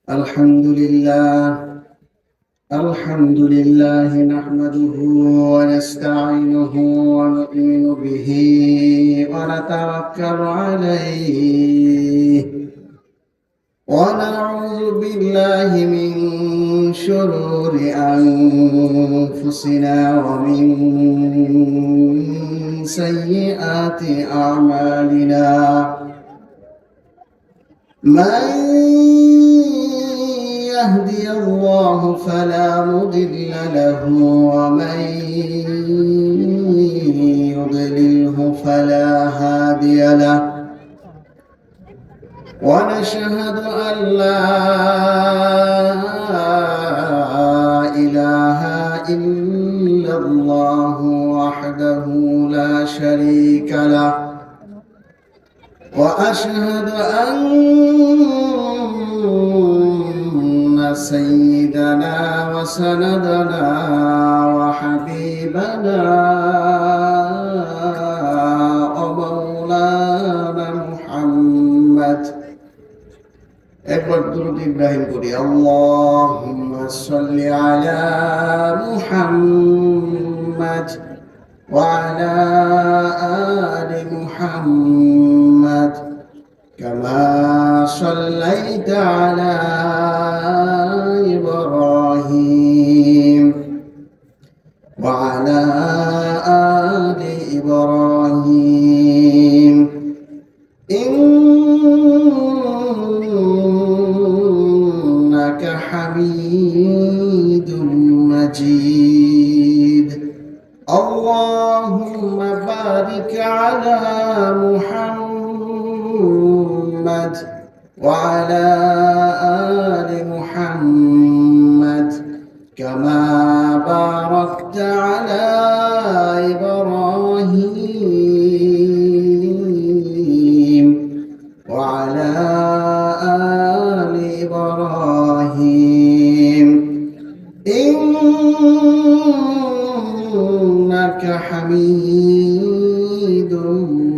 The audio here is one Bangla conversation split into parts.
الحمد لله الحمد لله نحمده ونستعينه ونؤمن به ونتوكل عليه ونعوذ بالله من شرور أنفسنا ومن سيئات أعمالنا من يهدي الله فلا مضل له ومن يضلله فلا هادي له ونشهد أن لا إله إلا الله وحده لا شريك له وأشهد أن سيدنا وسندنا وحبيبنا ومولانا محمد একবার দুরূদ ইব্রাহিম করি আল্লাহুম্মা সাল্লি আলা মুহাম্মাদ ওয়া আলা আলি মুহাম্মাদ কামা সাল্লাইতা আলা ইব্রাহিম ওয়া আলা আলি ইব্রাহিম إنك حميد مجيد اللهم بارك على محمد وعلى آل محمد كما باركت على إبراهيم وعلى آل إبراهيم إنك حميد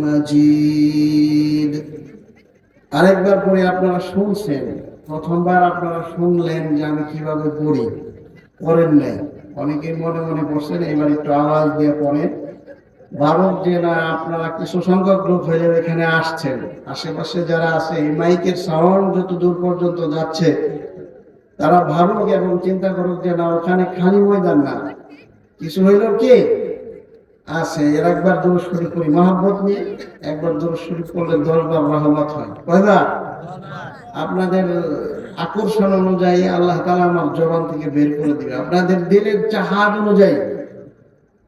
مجيد আরেকবার পরে আপনারা শুনছেন, প্রথমবার আপনারা শুনলেন যে আমি কিভাবে পড়ি, পড়েন নাই, অনেকে মনে মনে পড়ছেন, এবার একটু আওয়াজ দিয়ে পড়েন। ভারত যে না আপনারা কিছু সংখ্যক লোক হয়ে এখানে আসছেন, আশেপাশে যারা আছে এই মাইকের সাউন্ড যত দূর পর্যন্ত যাচ্ছে তারা ভাবুক এবং চিন্তা করুক যে না ওখানে খালি ময়দান না, কিছু হইলেও কি আছে। এর একবার দরুদ শরীফ করি মহব্বত নিয়ে, একবার দরুদ শরীফ করলে 10 বার রহমত হয়। কয়বার? আপনাদের আকর্ষণ অনুযায়ী আল্লাহ তাআলা আমার জবান থেকে বের করে দিবে, আপনাদের দিলের চাহাত অনুযায়ী,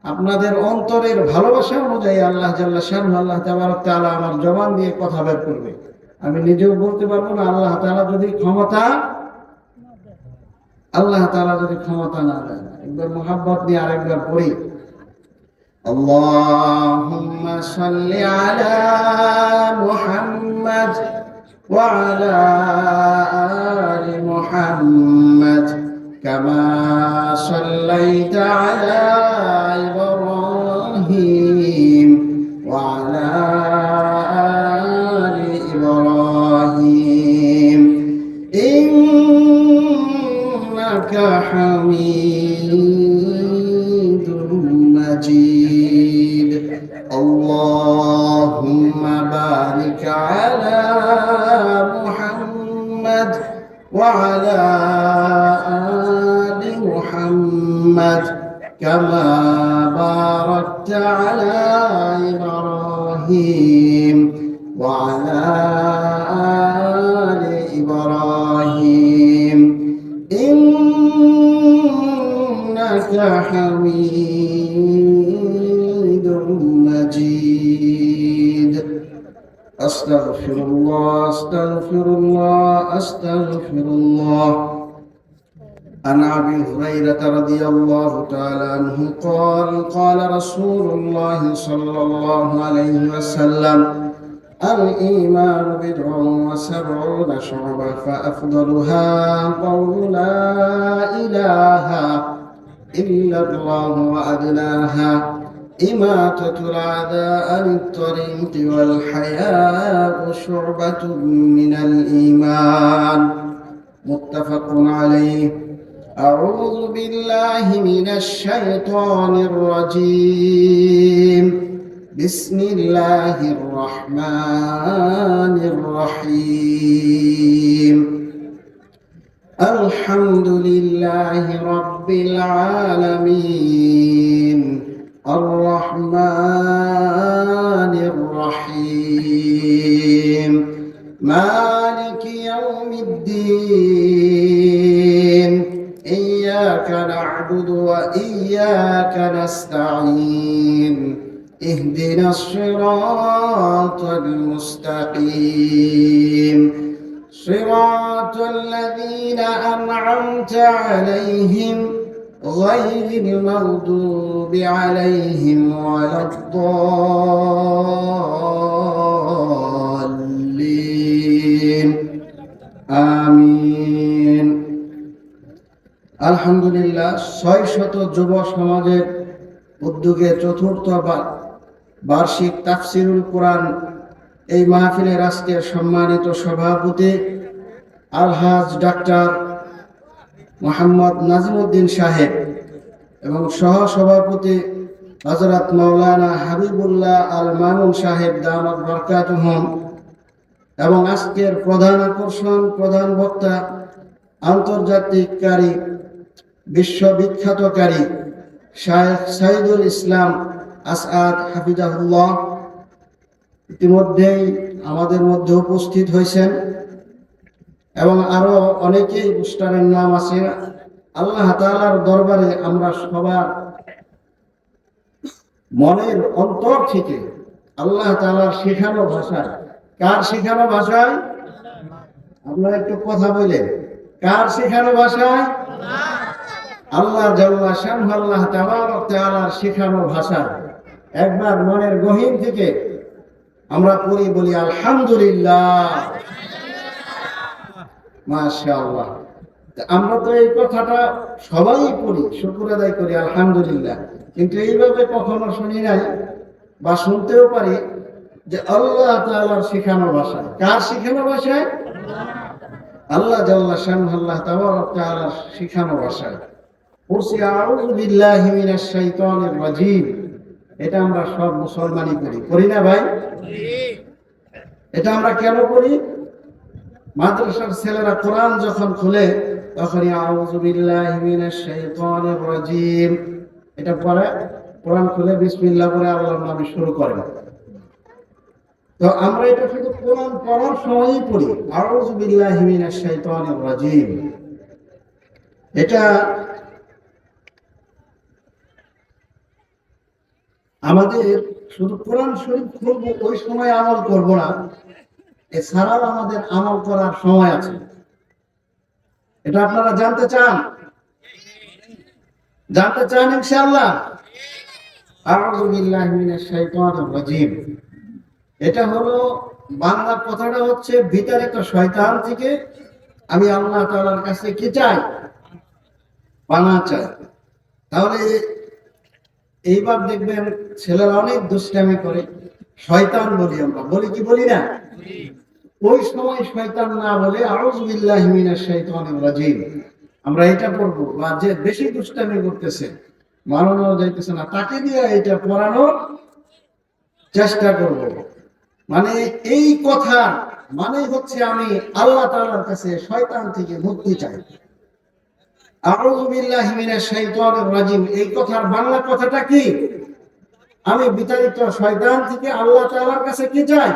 আপনাদের অন্তরের ভালোবাসা অনুযায়ী আল্লাহ জাল্লা শানহু আল্লাহ তাবারক তাআলা আমার জবান দিয়ে কথা বের করবে। আমি নিজেও বলতে পারবো না, আল্লাহ তাআলা যদি ক্ষমতা না দেন। একবার মুহাব্বত নিয়ে আরেকবার পড়ি আল্লাহুম্মা সাল্লি আলা মুহাম্মাদ ওয়া আলা আলি মুহাম্মাদ কামা সাল্লাইতা আলা ইব্রাহিম ওয়া আলা আলি ইব্রাহিম ইন্নাকা হামিদুম মাজিদ আল্লাহুম্মা বারিক আলা মুহাম্মাদ ওয়া আলা আলি মুহাম্মাদ কামা বারাকতা আলা ইব্রাহিম ওয়া আলা আলি ইব্রাহিম ইন্নাকা হামিদুম মাজিদ আস্তাগফিরুল্লাহ عن أبي هريرة رضي الله تعالى عنه قال رسول الله صلى الله عليه وسلم الإيمان بضع وسبعون شعبة فأفضلها قول لا إله إلا الله وأدناها إماتة الأعداء عن الطريق والحياء شعبة من الإيمان মুত্তাফাকুন আলাইহি। আউযু বিল্লাহি মিনাশ শাইতানির রাজীম। বিসমিল্লাহির রহমানির রহিম। আলহামদুলিল্লাহি রাব্বিল আলামিন। আর-রহমানির রহিম। মালিকি ইয়াউমিদ্দিন। ইয়্যাকা না'বুদু ওয়া ইয়্যাকা নাস্তাঈন। ইহদিনাস সিরাতাল মুস্তাকিম। صراط الذين أنعمت عليهم غير المغضوب عليهم ولا الضالين آمين। আলহামদুলিল্লাহ, ৬০০ যুব সমাজের উদ্যোগে চতুর্থ বার্ষিক তাফসিরুল কোরআন এই মাহফিলের আজকের সম্মানিত সভাপতি আলহাজ ডাক্তার মোহাম্মদ নাজিমউদ্দিন সাহেব এবং সহ সভাপতি হযরত মাওলানা হাবিবুল্লাহ আল মামুন সাহেব দামাত বরকাতুহুম, এবং আজকের প্রধান আকর্ষণ, প্রধান বক্তা, আন্তর্জাতিক কারি, বিশ্ববিখ্যাতকারী শায়েখ সাইদুল ইসলাম আসাদ হাফিজাহুল্লাহ ইতিমধ্যেই আমাদের মধ্যে উপস্থিত হয়েছেন এবং আরো অনেকেই অনুষ্ঠানের নাম আছে। আল্লাহ তাআলার দরবারে আমরা সবার মনের অন্তর থেকে আল্লাহ তাআলার শেখানো ভাষায়, কার শেখানো ভাষায়? আপনারা একটু কথা বলেন, কার শেখানো ভাষায়? আল্লাহ জাল্লা শানহু, আল্লাহ তাবারক তাআলার শেখানো ভাষায় একবার মনের গহীন থেকে আমরা পড়ি, বলি আলহামদুলিল্লাহ, মাশাআল্লাহ। আমরা তো এই কথাটা সবাই পড়ি, শুকর আদায় করি আলহামদুলিল্লাহ, কিন্তু এইভাবে কখনো শুনি নাই বা শুনতেও পারি যে আল্লাহ তাআলার শেখানো ভাষা। কার শেখানো ভাষায়? আল্লাহ জাল্লা শানহু, আল্লাহ তাবারক তাআলার শেখানো ভাষায় পড়ছি আউযু বিল্লাহি মিনাশ শাইতানির রাজীম। এটা আমরা সব মুসলমানই করি না ভাই? এটা আমরা কেন করি? মাদ্রাসার ছেলেরা কোরআন যখন খুলে তখনই আউযু বিল্লাহি মিনাশ শাইতানির রাজীম এটা পড়ে, কোরআন খুলে বিসমিল্লাহ বলে আল্লাহর নামে শুরু করে। তো আমরা এটা শুধু কোরআন পড়ার সময়ই পড়ি আউযু বিল্লাহি মিনাশ শাইতানির রাজীম। এটা আমাদের শুধু কোরআন শরীফ খুলবো ওই সময় আমল করব না, এছাড়াও আমাদের আমল করার সময় আছে। এটা আপনারা জানতে চান? ইনশাআল্লাহ। আউযু বিল্লাহি মিনাশ শাইতানির রাজীম, এটা হলো বাংলা কথাটা হচ্ছে বিতাড়িত শয়তান থেকে আমি আল্লাহ তাআলার কাছে কি চাই? পানা চাই। তাহলে এইবার দেখবেন ছেলেরা অনেক দুষ্টামি করে, শয়তান বলি আমরা, বলি কি বলি না? ওই সময় শয়তান না বলে আউযু বিল্লাহি মিনাশ শাইতানির রাজীম আমরা এটা পড়বো। বা যে বেশি দুষ্টামি করতেছে, মানানো যাইতেছে না, তাকে দিয়ে এটা পড়ানোর চেষ্টা করব। মানে এই কথা মানে হচ্ছে আমি আল্লাহ তাআলার কাছে শয়তান থেকে মুক্তি চাই। আউযু বিল্লাহি মিনাশ শাইতানির রাজীম এই কথার বাংলা কথাটা কি? আমি বিতাড়িত শয়তান থেকে আল্লাহ তাআলার কাছে কি চাই?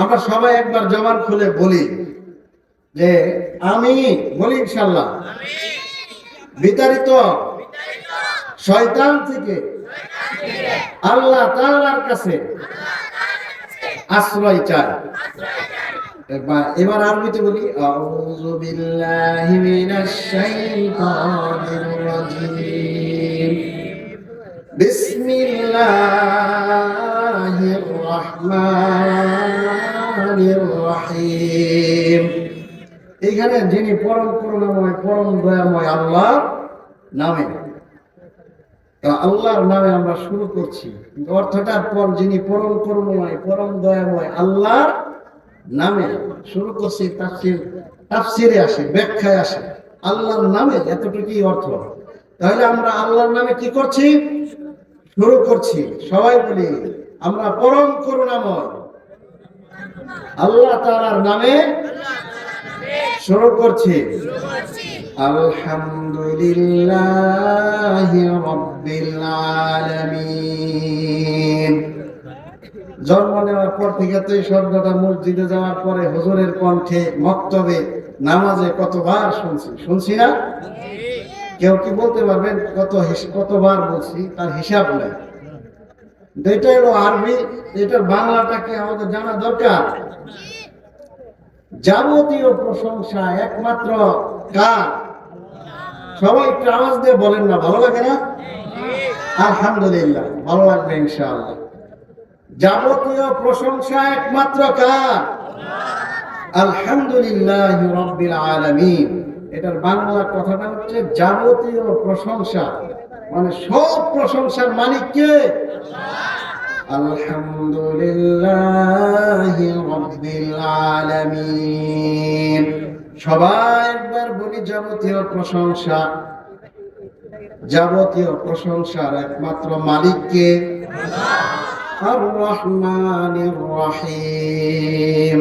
আমরা সবাই একবার জবান খুলে বলি যে আমি বলি ইনশাআল্লাহ, বিতাড়িত শয়তান থেকে আল্লাহ তাআলার কাছে আশ্রয় চাই। এবার আরবিতে বলি আউযু বিল্লাহি মিনাশ শাইতানির রাজীম। বিসমিল্লাহির রহমানির রহিম। এখানে যিনি পরম করুণাময়, পরম দয়াময় আল্লাহর নামে, আল্লাহর নামে আমরা শুরু করছি, অর্থটার পর যিনি পরম করুণাময়, পরম দয়াময় আল্লাহর নামে শুরু করছি, তাফসিরে আসে, ব্যাখ্যায় আসে, আল্লাহর নামে এতটুকুই অর্থ। তাহলে আমরা আল্লাহর নামে কি করছি? শুরু করছি। সবাই বলি, আমরা পরম করুণাময় আল্লাহ তাআলার নামে শুরু করছি। আলহামদুলিল্লাহি রাব্বিল আলামিন। জন্ম নেওয়ার পর থেকে তো এই শব্দটা মসজিদে যাওয়ার পরে হুজুরের কণ্ঠে, মক্তবে, নামাজে কতবার শুনছি না? কেউ কি বলতে পারবেন কতবার বলছি? তার হিসাব নাই। এটা হলো আরবি, এটার বাংলাটাকে আমাদের জানা দরকার। যাবতীয় প্রশংসা একমাত্র কার? সবাই একটু আওয়াজ দিয়ে বলেন না, ভালো লাগে না? আলহামদুলিল্লাহ, ভালো লাগবে ইনশাআল্লাহ। যাবতীয় প্রশংসা একমাত্র কার? আলহামদুলিল্লাহি রাব্বিল আলামিন। এটার বাংলা কথাটা হচ্ছে যাবতীয় প্রশংসা, মানে সব প্রশংসার মালিক কে? আলহামদুলিল্লাহি রাব্বিল আলামিন। সবাই একবার বলি, যাবতীয় প্রশংসা, যাবতীয় প্রশংসার একমাত্র মালিক কে? আর রহমানির রহিম,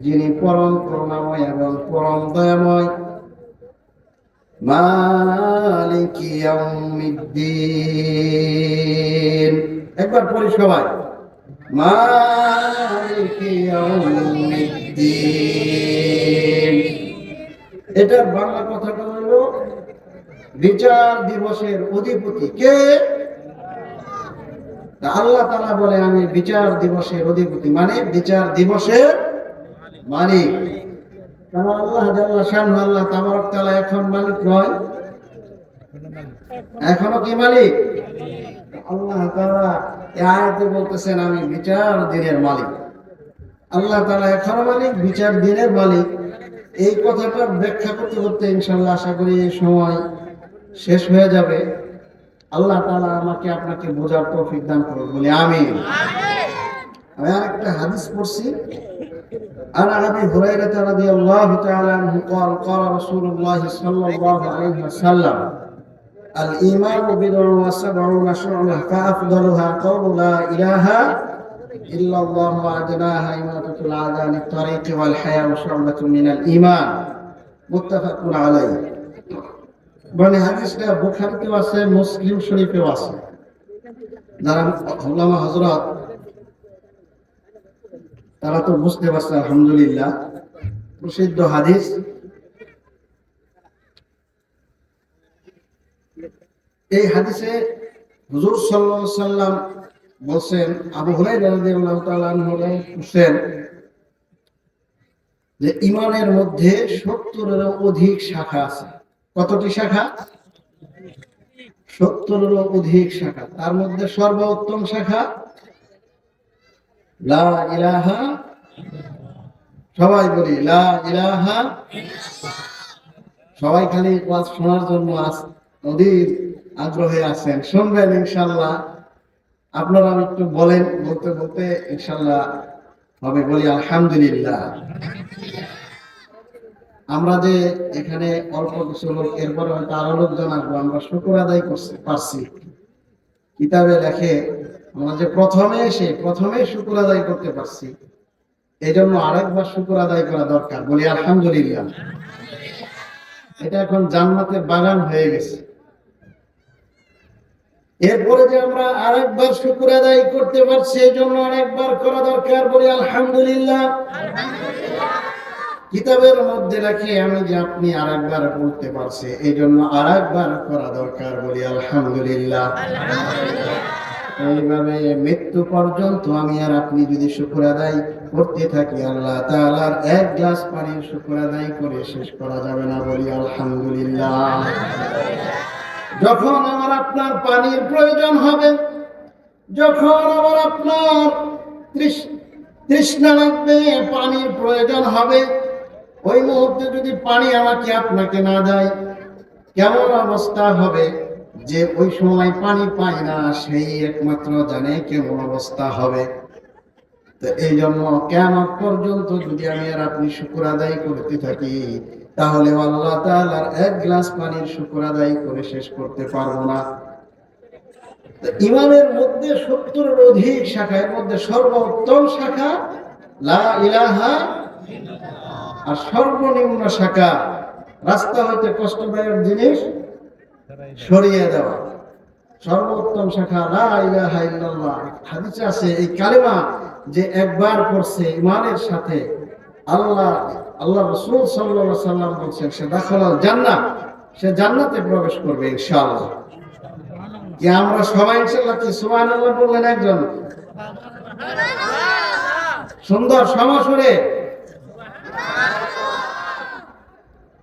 যিনি পরম করুণাময় এবং পরম দয়াময়। মালিকি ইয়াউমিদ্দিন। একবার পড়ি সবাই, মালিকি ইয়াউমিদ্দিন। এটার বাংলা কথাটা হলো বিচার দিবসের অধিপতি কে? আল্লাহ তাআলা বলে, আমি বিচার দিবসের অধিপতি, মানে বিচার দিবসের মালিক। কারণ আল্লাহ জাল্লা শানহু, আল্লাহ তাবারক তাআলা এখন মালিক নয়, এখনো কি মালিক? আল্লাহ তাআলা এই আয়াতে বলতেছেন, আমি বিচার দিনের মালিক। আল্লাহ তাআলা এখনো মালিক, বিচার দিনের মালিক। এই কথাটা ব্যাখ্যা করতে করতে ইনশাআল্লাহ আশা করি এই সময় শেষ হয়ে যাবে। আল্লাহ তাআলা আমাকে আপনাকে বোঝার তৌফিক দান করুন, বলি আমিন। আমি আরেকটা হাদিস পড়ছি। عن أبي هريرة رضي الله تعالى عنه قال قال رسول الله صلى الله عليه وسلم الإيمان بضع وسبعون شعبة فأفضلها قول لا إله إلا الله وأدناها إماطة الأذى عن الطريق والحياء شعبة من الإيمان متفق عليه। মানে হাদিসটা বুখারীতেও আছে, মুসলিম শরীফেও আছে। যারা উলামা হযরত তারা তো বুঝতে পারছে আলহামদুলিল্লাহ। প্রসিদ্ধ হাদিস। এই হাদিসে হুজুর সাল্লাল্লাহু আলাইহি সাল্লাম বলেন, আবু হুরায়রা রাদিয়াল্লাহু তাআলা আনহু বলেন যে ঈমানের মধ্যে 70-এরও অধিক শাখা আছে। কতটি শাখা? 70-এরও অধিক শাখা। তার মধ্যে সর্বোত্তম শাখা লা ইলাহা, সবাই বলি লা ইলাহা। সবাই খালি ওয়াজ শোনার জন্য অধীর আগ্রহে আছেন, শুনবেন ইনশাআল্লাহ। আপনারা একটু বলেন, বলতে বলতে ইনশাআল্লাহ হবে। বলি আলহামদুলিল্লাহ। আমরা যে এখানে অল্প কিছু লোক, এরপরে হয়তো আরো লোকজন আসবো, আমরা শুকর আদায় করতে পারছি। কিতাবে লেখে আমরা যে প্রথমে শুকর আদায় করতে পারছি, এই জন্য আরেকবার শুকর আদায় করা দরকার। বলি আলহামদুলিল্লাহ। এটা এখন জান্নাতের বাগান হয়ে গেছে। এরপরে যে আমরা আরেকবার শুকর আদায় করতে পারছি, এই জন্য আরেকবার করা দরকার। বলি আলহামদুলিল্লাহ। কিতাবের মধ্যে রাখি আমি যে আপনি আরেকবার বলতে পারছে, এই জন্য আরেকবার করা দরকার। বলি আলহামদুলিল্লাহ। এইভাবে মৃত্যু পর্যন্ত আমি আর আপনি যদি শুকর আদায় করতে থাকি, আল্লাহ তাআলার এক গ্লাস পানির শুকর আদায় করে শেষ করা যাবে না। বলি আলহামদুলিল্লাহ। যখন আমার আপনার পানির প্রয়োজন হবে, যখন আমার আপনার তৃষ্ণা লাগবে, পানির প্রয়োজন হবে, ওই মুহূর্তে যদি পানি আমাকে আপনাকে না দেয়, কেমন অবস্থা হবে? যে ওই সময় পানি পায় না, সেই একমাত্র জানে কেমন অবস্থা হবে। তো এই জন্য কিয়ামত পর্যন্ত যদি আমি আর আপনি শুকর আদায় করতে থাকি, তাহলে আল্লাহ তাআলার এক গ্লাস পানির শুকর আদায় করে শেষ করতে পারবো না। ইমানের মধ্যে 70-এর অধিক শাখার মধ্যে সর্বোত্তম শাখা লা ইলাহা, আর সর্বনিম্ন শাখা রাস্তা হইতে কষ্টদায়ক জিনিস সরিয়ে দেওয়া। সর্বোত্তম শাখা লা ইলাহা ইল্লাল্লাহ। হাদিসে আছে এই কালেমা যে একবার পড়ছে ইমানের সাথে, আল্লাহ রাসূল সাল্লাল্লাহু আলাইহি সাল্লাম বলেন সে দাখালাল জান্নাহ, সে জান্নাতে প্রবেশ করবে ইনশাআল্লাহ। কি আমরা সবাই ইনশাআল্লাহ কি সুবহানাল্লাহ বললেন? একজন সুন্দর সমাসুরে।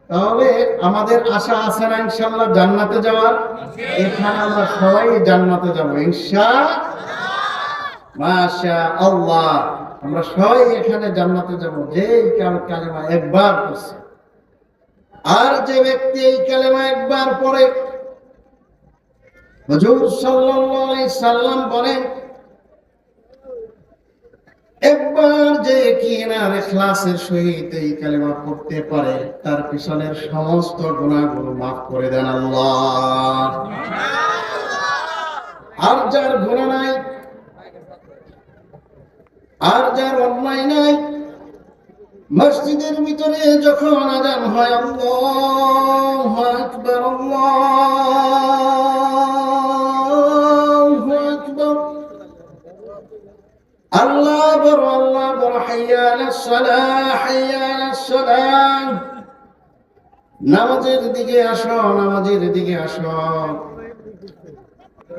তাহলে আমাদের আশা আছে না ইনশাআল্লাহ জান্নাতে যাওয়ার? এখানে আমরা সবাই জান্নাতে যাব ইনশাআল্লাহ, মাশাআল্লাহ। আমরা সবাই এখানে জান্নাতে যাব যে কালেমা একবার পড়ছে। আর যে ব্যক্তি এই কালেমা একবার পড়ে, হুজুর সাল্লাল্লাহু আলাইহি সাল্লাম বলেন, একবার যে ইয়াকিন আর ইখলাসের সহিত এই কালেমা পড়তে পারে, তার পিছনের সমস্ত গুনাহগুলো মাফ করে দেন আল্লাহ। আর যার গুনাহ নাই, আর যার অন্যায় নাই, মসজিদের ভিতরে যখন আযান হয় আল্লাহু আকবার আল্লাহু আকবার, আল্লাহ বড় আল্লাহ বড়, হাইয়া আলাস সালাহ হাইয়া আলাস সালাহ, নামাজের দিকে আসো নামাজের দিকে আসো।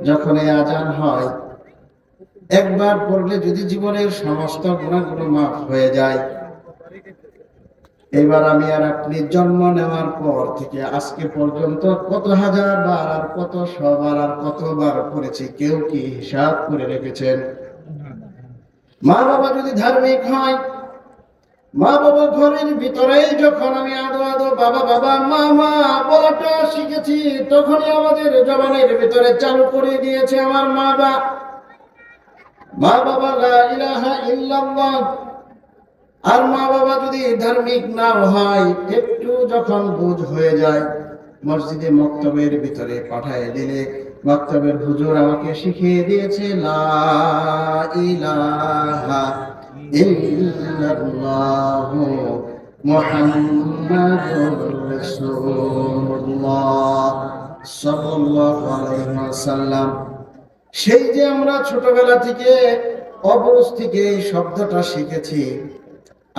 যখন এই আযান হয় একবার পড়লে যদি জীবনের সমস্ত গুনাহগুলো মাফ হয়ে যায়, এবার আমি আর আপনি জন্ম নেওয়ার পর থেকে আজকে পর্যন্ত কত হাজার বার আর কত শবার আর কতবার পড়েছি, কেউ কি হিসাব করে রেখেছেন? মা বাবা যদি ধার্মিক হয়, মা বাবা ঘরের ভিতরেই যখন আমি আদো আদো বাবা বাবা মা মা বলাটা শিখেছি, তখনই আমাদের জবানের ভিতরে চালু করে দিয়েছে আমার মা বাবা লা ইলাহা ইল্লাল্লাহ। আর মা বাবা যদি ধার্মিক নাও হয়, একটু যখন বুঝ হয়ে যায়, মসজিদে মক্তবের ভিতরে পাঠায় দিলে মক্তবের হুজুর আমাকে শিখিয়ে দিয়েছে লা ইলাহা ইল্লাল্লাহু মুহাম্মাদুর রাসূলুল্লাহ সাল্লাল্লাহু আলাইহি ওয়াসাল্লাম। সেই যে আমরা ছোটবেলা থেকে অবুঝ থেকে এই শব্দটা শিখেছি,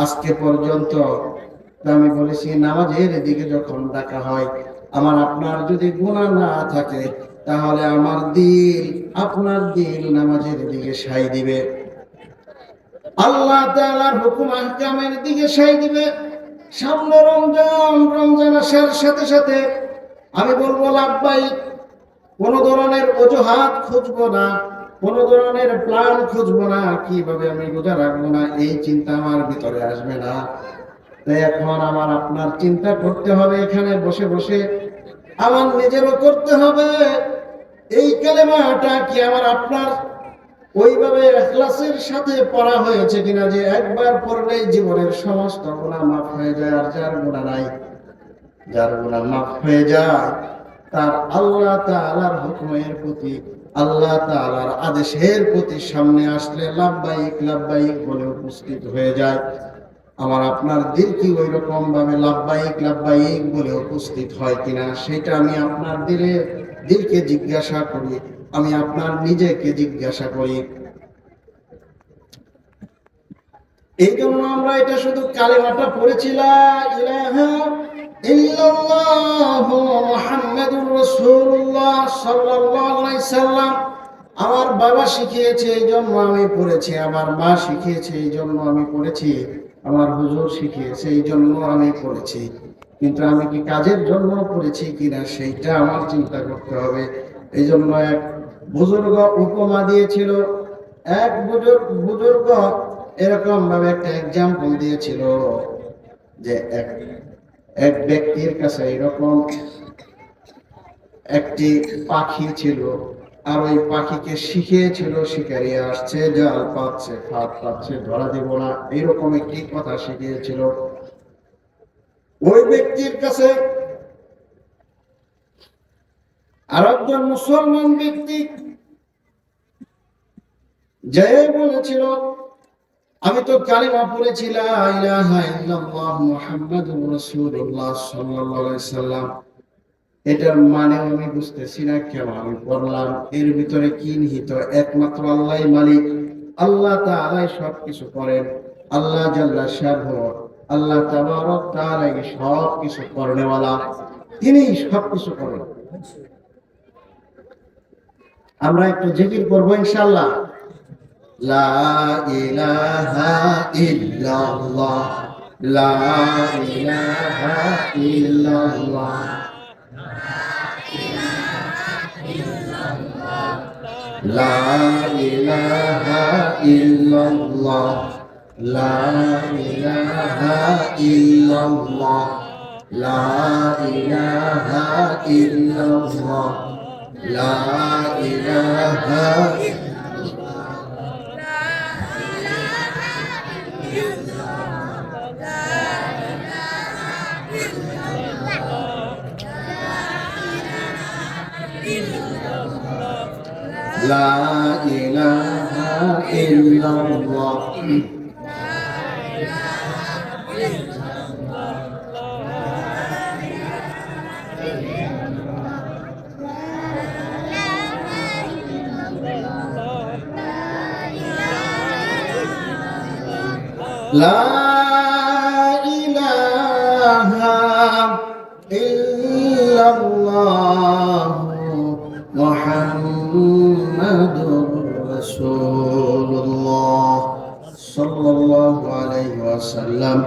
আজকে পর্যন্ত আমি বলেছি নামাজের দিকে যখন ডাকা হয়, আমার আপনার যদি গুনাহ না থাকে, তাহলে আমার দিল আপনার দিল নামাজের দিকে সাই দিবে, আল্লাহ তাআলার হুকুম আহকামের দিকে সাই দিবে। সামনে রমজান আসার সাথে সাথে আমি বলবো লাব্বাইক, কোন ধরনের অজুহাত খুঁজবো না, কোন ধরনের প্ল্যান খুঁজবো না, কিভাবে আমি রোজা রাখবো না, এই চিন্তা আমার ভিতরে আসবে না। তাই এখন আমার আপনার চিন্তা করতে হবে, এখানে বসে বসে আমার নিজেরও করতে হবে, এই কালেমাটা কি আমার আপনার ওইভাবে ইখলাসের সাথে পড়া হয়েছে কিনা, যে একবার পড়লেই জীবনের সমস্ত গুনাহ মাফ হয়ে যায়। আর যার গুনাহ নাই, যার গুনাহ মাফ হয়ে যায়, তার আল্লাহ তাআলার হুকুমের প্রতি, আল্লাহ তাআলার আদেশের প্রতি সামনে আসলে লাব্বাইক লাব্বাইক বলে উপস্থিত হয়ে যায়। আমার আপনার দিল কি ওই রকম ভাবে লাব্বাইক লাব্বাইক বলে উপস্থিত হয় কিনা, সেটা আমি আপনার দিলকে জিজ্ঞাসা করি, আমি আপনার নিজেকে জিজ্ঞাসা করি। এই জন্য আমরা এটা শুধু কালেমাটা পড়েছি লা ইলাহা ইল্লাল্লাহু মুহাম্মাদুর রাসূলুল্লাহ সাল্লাল্লাহু আলাইহি সাল্লাম। আমার বাবা শিখিয়েছে এই জন্য আমি পড়েছি, আমার মা শিখিয়েছে এই জন্য আমি পড়েছি, আমার হুজুর শিখিয়েছে এই জন্য আমি পড়েছি। কিন্তু আমি কি কাজের জন্য পড়েছি কিনা সেইটা আমার চিন্তা করতে হবে। এই জন্য এক বুজুর্গ উপমা দিয়েছিল, এক বুজুর্গ এরকম ভাবে একটা এক্সাম্পল দিয়েছিল যে এক ব্যক্তির কাছে এরকম একটি পাখি ছিল, আর ওই পাখিকে শিখিয়েছিল, শিকারি আসছে, জাল পাচ্ছে, ফাঁদ পাচ্ছে, ধরা দেব না, এরকম একটি কথা শিখিয়েছিল। ওই ব্যক্তির কাছে আর একজন মুসলমান ব্যক্তি যে বলেছিল, আমি তো কালিমা পড়েছি লা ইলাহা ইল্লাল্লাহ মুহাম্মাদুর রাসূলুল্লাহ সাল্লাল্লাহু আলাইহি সাল্লাম, এটার মানে আমি বুঝতেছি না কেন আমি পড়লাম, এর ভিতরে কি নিহিত? একমাত্র আল্লাহই মালিক, আল্লাহ তাআলাই সবকিছু করেন, আল্লাহ জাল্লা শানহু, আল্লাহ তাবারক তাআলা সবকিছু করেনওয়ালা, তিনি সবকিছু করেন। আমরা একটু জিকির করবো ইনশাআল্লাহ। লা ইলাহা ইল্লাল্লাহ, লা ইলাহা ইল্লাল্লাহ, লা ইলাহা ইল্লাল্লাহ, লা ইলাহা ইল্লাল্লাহ, লা ইলাহা ইল্লাল্লাহ, লা ইলাহা লা ইলাহা ইল্লাল্লাহ। লা ইলাহা ইল্লাল্লাহ মুহাম্মাদুর রাসূলুল্লাহ সাল্লাল্লাহু আলাইহি ওয়াসাল্লাম।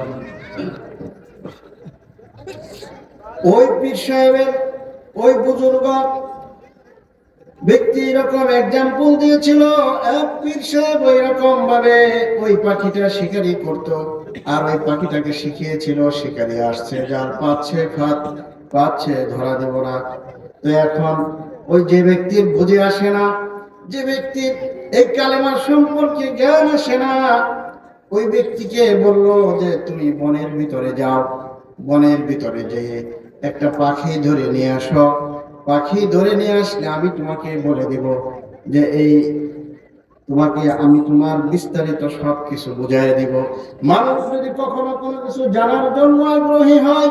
ওই পীর সাহেবের ওই বুজুর্গ ব্যক্তি এরকম এক্সাম্পল দিয়েছিল, এক পীর সাহেব ওই রকম ভাবে ওই পাখিটা শিকারি করত, আর ওই পাখিটাকে শিখিয়েছিল, শিকারি আসছে, জাল পাচ্ছে, ফাঁদ পাচ্ছে, ধরা দেব না। তো এখন ওই যে ব্যক্তির বুঝে আসে না, যে ব্যক্তির এই কালেমার সম্পর্কে জ্ঞান আসে না, ওই ব্যক্তিকে বলল যে তুমি বনের ভিতরে যাও, বনের ভিতরে যেয়ে একটা পাখি ধরে নিয়ে আসো, পাখি ধরে নিয়ে আসলে আমি তোমাকে বলে দিব যে এই তোমাকে আমি তোমার বিস্তারিত সবকিছু বুঝাই দিব। মানুষ যদি কখনো কোনো কিছু জানার জন্য আগ্রহী হয়,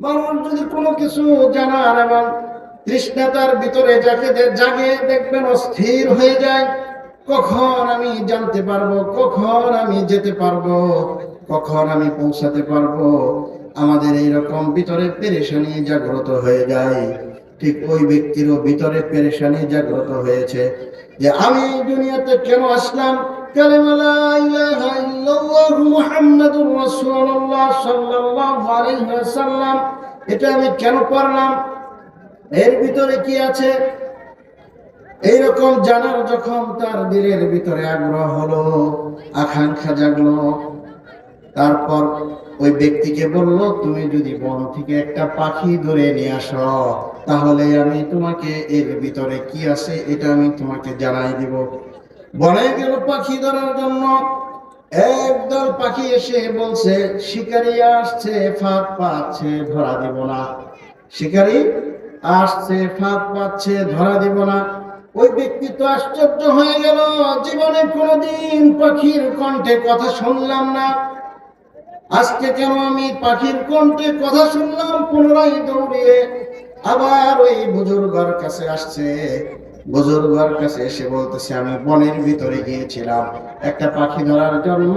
মানুষ যদি কোনো কিছু জানার এবং তৃষ্ণা তার ভিতরে জাগে, দেখবেন অস্থির হয়ে যায়, কখন আমি জানতে পারবো, কখন আমি যেতে পারবো, কখন আমি পৌঁছাতে পারবো, আমাদের এইরকম ভিতরে পেরেশানি জাগ্রত হয়ে যায়। ঠিক ওই ব্যক্তিরও ভিতরে পেরেশানি জাগ্রত হয়েছে যে আমি দুনিয়াতে কেন আসলাম, কালেমা লা ইলাহা ইল্লাল্লাহ মুহাম্মাদুর রাসূলুল্লাহ সাল্লাল্লাহু আলাইহি ওয়াসাল্লাম, এটা আমি কেন পড়লাম, এর ভিতরে কি আছে, এইরকম জানার যখন তার দিলের ভিতরে আগ্রহ হলো, আকাঙ্ক্ষা জাগলো, তারপর ওই ব্যক্তিকে বলল তুমি যদি বন থেকে একটা পাখি ধরে নিয়ে আসো, তাহলে আমি তোমাকে এর ভিতরে কি আছে এটা আমি তোমাকে জানাই দিব। বনে গেল পাখি ধরার জন্য, একদল পাখি এসে বলছে শিকারি আসছে, ফাঁদ পাচ্ছে, ধরা দিব না, শিকারি আসছে, ফাঁদ পাচ্ছে, ধরা দিব না। ওই ব্যক্তি তো আশ্চর্য হয়ে গেল, জীবনে কোনোদিন পাখির কণ্ঠে কথা শুনলাম না, আজকে কেন আমি পাখির কণ্ঠে কথা শুনলাম। পুনরায় দৌড়িয়ে আবার ওই বুজুর্গের কাছে আসছে, বুজুর্গের কাছে এসে বলতেছে আমি বনের ভিতরে গিয়েছিলাম একটা পাখি ধরার জন্য,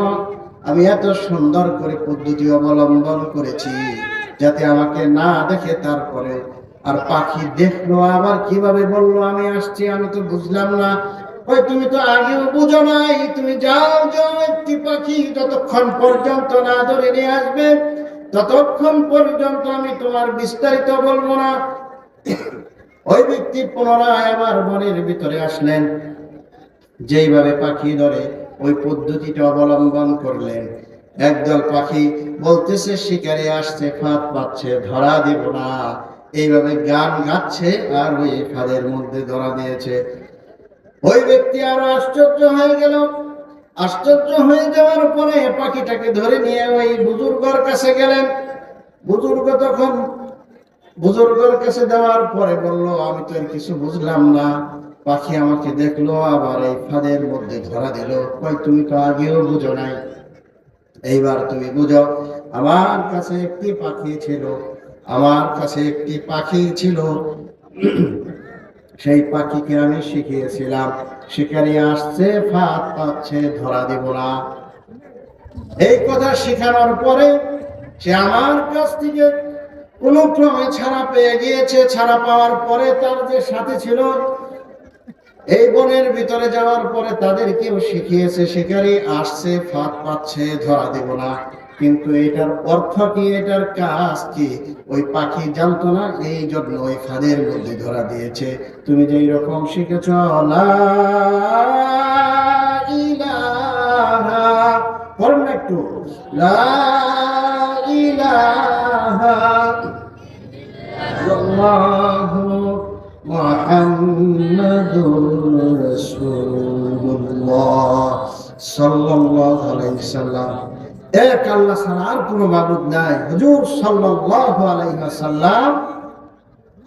আমি এত সুন্দর করে পদ্ধতি অবলম্বন করেছি যাতে আমাকে না দেখে, তারপরে আর পাখি দেখলো, আবার কিভাবে বললো আমি আসছি, আমি তো বুঝলাম না। ওই তুমি তো আগেও বুঝো নাই, তুমি যাও যাও, একটি পাখি যতক্ষণ পর্যন্ত না ধরে নিয়ে আসবে ততক্ষণ পর্যন্ত আমি তোমার বিস্তারিত বলবো না। ওই ব্যক্তি পুনরায় আবার বনের ভিতরে আসলেন, যেইভাবে পাখি ধরে ওই পদ্ধতিটা অবলম্বন করলেন। একদল পাখি বলতেছে শিকারে আসছে, ফাঁদ পাচ্ছে, ধরা দেব না, এইভাবে গান গাচ্ছে আর ওই ফাঁদের মধ্যে ধরা দিয়েছে। ওই ব্যক্তি আরো আশ্চর্য হয়ে গেল। আশ্চর্য হয়ে যাওয়ার পরে পাখিটাকে ধরে নিয়ে ওই বুজুর্গর কাছে গেলেন। বুজুর্গর কাছে দেওয়ার পরে বলল, আমি তো আর কিছু বুঝলাম না, পাখি আমাকে দেখলো আবার এই ফাঁদের মধ্যে ধরা দিল। কই, তুমি তো আগেও বুঝো নাই, এইবার তুমি বুঝো। আমার কাছে একটি পাখি ছিল, সেই পাখিকে আমি শিখিয়েছিলাম, শিকারি আসছে, ফাঁদ পাচ্ছে, ধরা দিব না। এই কথা শেখানোর পরে সে আমার কাছ থেকে কোন ক্রমে ছাড়া পেয়ে গিয়েছে। ছাড়া পাওয়ার পরে তার যে সাথী ছিল, এই বনের ভিতরে যাওয়ার পরে তাদেরকেও শিখিয়েছে, শিকারি আসছে, ফাঁদ পাচ্ছে, ধরা দেব না। কিন্তু এটার অর্থ কি, এটার কাজ কি, ওই পাখি জানতো না, এই জন্য ওই ফাঁদের মধ্যে ধরা দিয়েছে। তুমি যে রকম শিখেছ লা ইলাহা, পড়েন না একটু, লা ইলাহা ইল্লাল্লাহু মুহাম্মাদুর রাসূলুল্লাহ সাল্লাল্লাহু আলাইহি ওয়াসাল্লাম, এক আল্লাহ ছাড়া আর কোনো মাবুদ নাই, হুজুর সাল্লাল্লাহু আলাইহি ওয়াসাল্লাম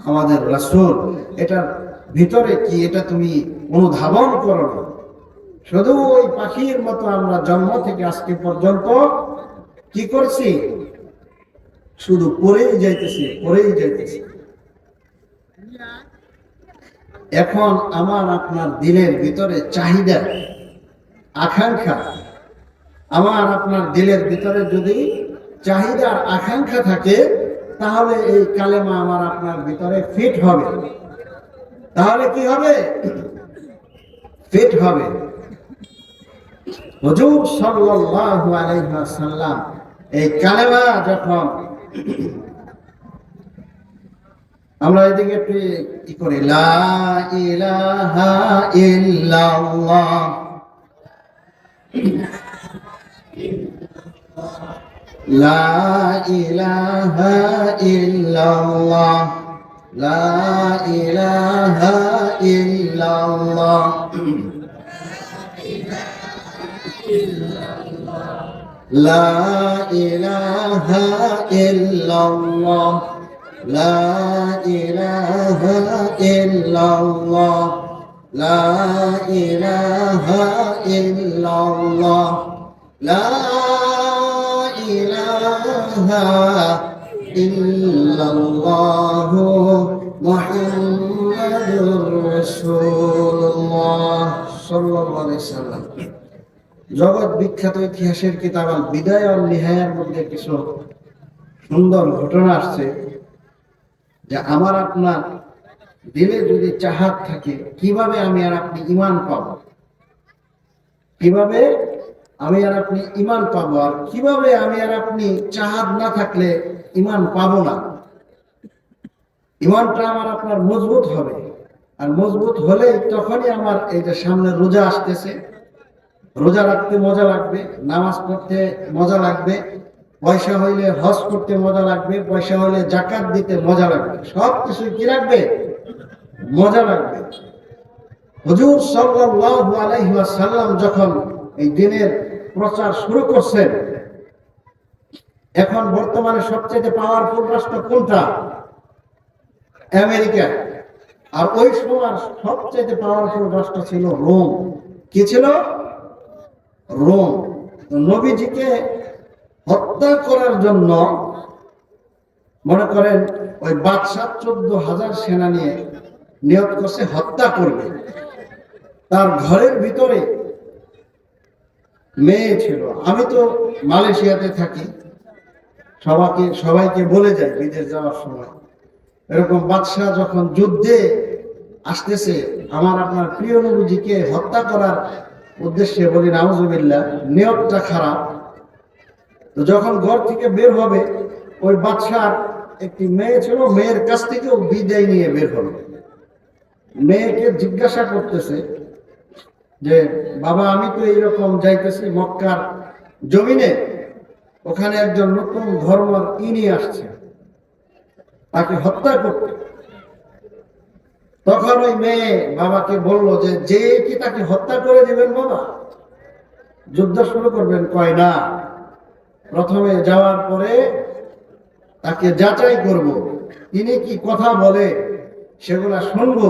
আমাদের রাসূল। এটার ভিতরে কি, এটা তুমি অনুধাবন করো না। শুধু ওই পাখির মতো আমরা জন্ম থেকে আজকে পর্যন্ত কি করছি, শুধু পড়েই যাইতেছি। এখন আমার আপনার দিলের ভিতরে চাহিদা, আকাঙ্ক্ষা, আমার আপনার দিলের ভিতরে যদি চাহিদার আকাঙ্ক্ষা থাকে, তাহলে এই কালেমা আমার আপনার ভিতরে ফিট হবে। তাহলে কি হবে? ফিট হবে। হুজুর সাল্লাল্লাহু আলাইহি ওয়াসাল্লাম এই কালেমা যখন আমরা এদিকে কি করি, লা ইলাহা ইল্লাল্লাহ, লা ইলাহা ইল্লাল্লাহ, লা ইলাহা ইল্লাল্লাহ, লা ইলাহা ইল্লাল্লাহ, লা ইলাহা ইল্লাল্লাহ, লা ইলাহা ইল্লাল্লাহ, লা ইলাহা ইল্লাল্লাহ মুহাম্মাদুর রাসূলুল্লাহ সাল্লাল্লাহু আলাইহি ওয়াসাল্লাম। জগৎ বিখ্যাত ইতিহাসের কিতাব আল বিদায়া ওয়ান নিহায়ার মধ্যে কিছু সুন্দর ঘটনা আসছে, যে আমার আপনার দিলে যদি চাহাত থাকে, কিভাবে আমি আর আপনি ঈমান পাবো, কিভাবে আমি আর আপনি ঈমান পাবো, আর কিভাবে আমি আর আপনি চাহাত না থাকলে ঈমান পাবো না। ঈমানটা আমার আপনার মজবুত হবে, আর মজবুত হলে তখনই আমার এই যে সামনে রোজা আসতেছে, রোজা রাখতে মজা লাগবে, নামাজ পড়তে মজা লাগবে, পয়সা হইলে হজ করতে মজা লাগবে, পয়সা হইলে যাকাত দিতে মজা লাগবে, সব কিছু কি লাগবে, মজা লাগবে। হুজুর সাল্লাল্লাহু আলাইহি ওয়াসাল্লাম যখন এই দিনের প্রচার শুরু করছেন, এখন বর্তমানে সবচেয়ে পাওয়ারফুল রাষ্ট্র কোনটা? আমেরিকা। আর ওই সময় সবচেয়ে পাওয়ারফুল রাষ্ট্র ছিল রোম। কি ছিল? রোম। নবীজিকে হত্যা করার জন্য মনে করেন ওই বাদশাহ 14,000 সেনা নিয়ে নিয়ত করছে হত্যা করবে। তার ঘরের ভিতরে মেয়ে ছিল। আমি তো মালয়েশিয়াতে থাকি, সবাইকে বলে যাই বিদেশ যাওয়ার সময়, এরকম বাদশাহ যখন যুদ্ধে আসতেছে, আমার আপনার প্রিয় নবীজিকে হত্যা করার উদ্দেশ্যে, বলি নাউজুবিল্লাহ, নিয়তটা খারাপ। তো যখন ঘর থেকে বের হবে, ওই বাদশার একটি মেয়ে ছিল, মেয়ের কাছ থেকেও বিদায় নিয়ে বের হবে। মেয়েকে জিজ্ঞাসা করতেছে যে, বাবা আমি তো এইরকম যাইতেছি মক্কার জমিনে, ওখানে একজন নতুন ধর্মের ইনি আসছে, তাকে হত্যা করতে। তখন ওই মেয়ে বাবাকে বলল যে যে কি তাকে হত্যা করে দিবেন বাবা, যুদ্ধ শুরু করবেন? কয় না, প্রথমে যাওয়ার পরে তাকে যাচাই করব, তিনি কি কথা বলে সেগুলা শুনবো।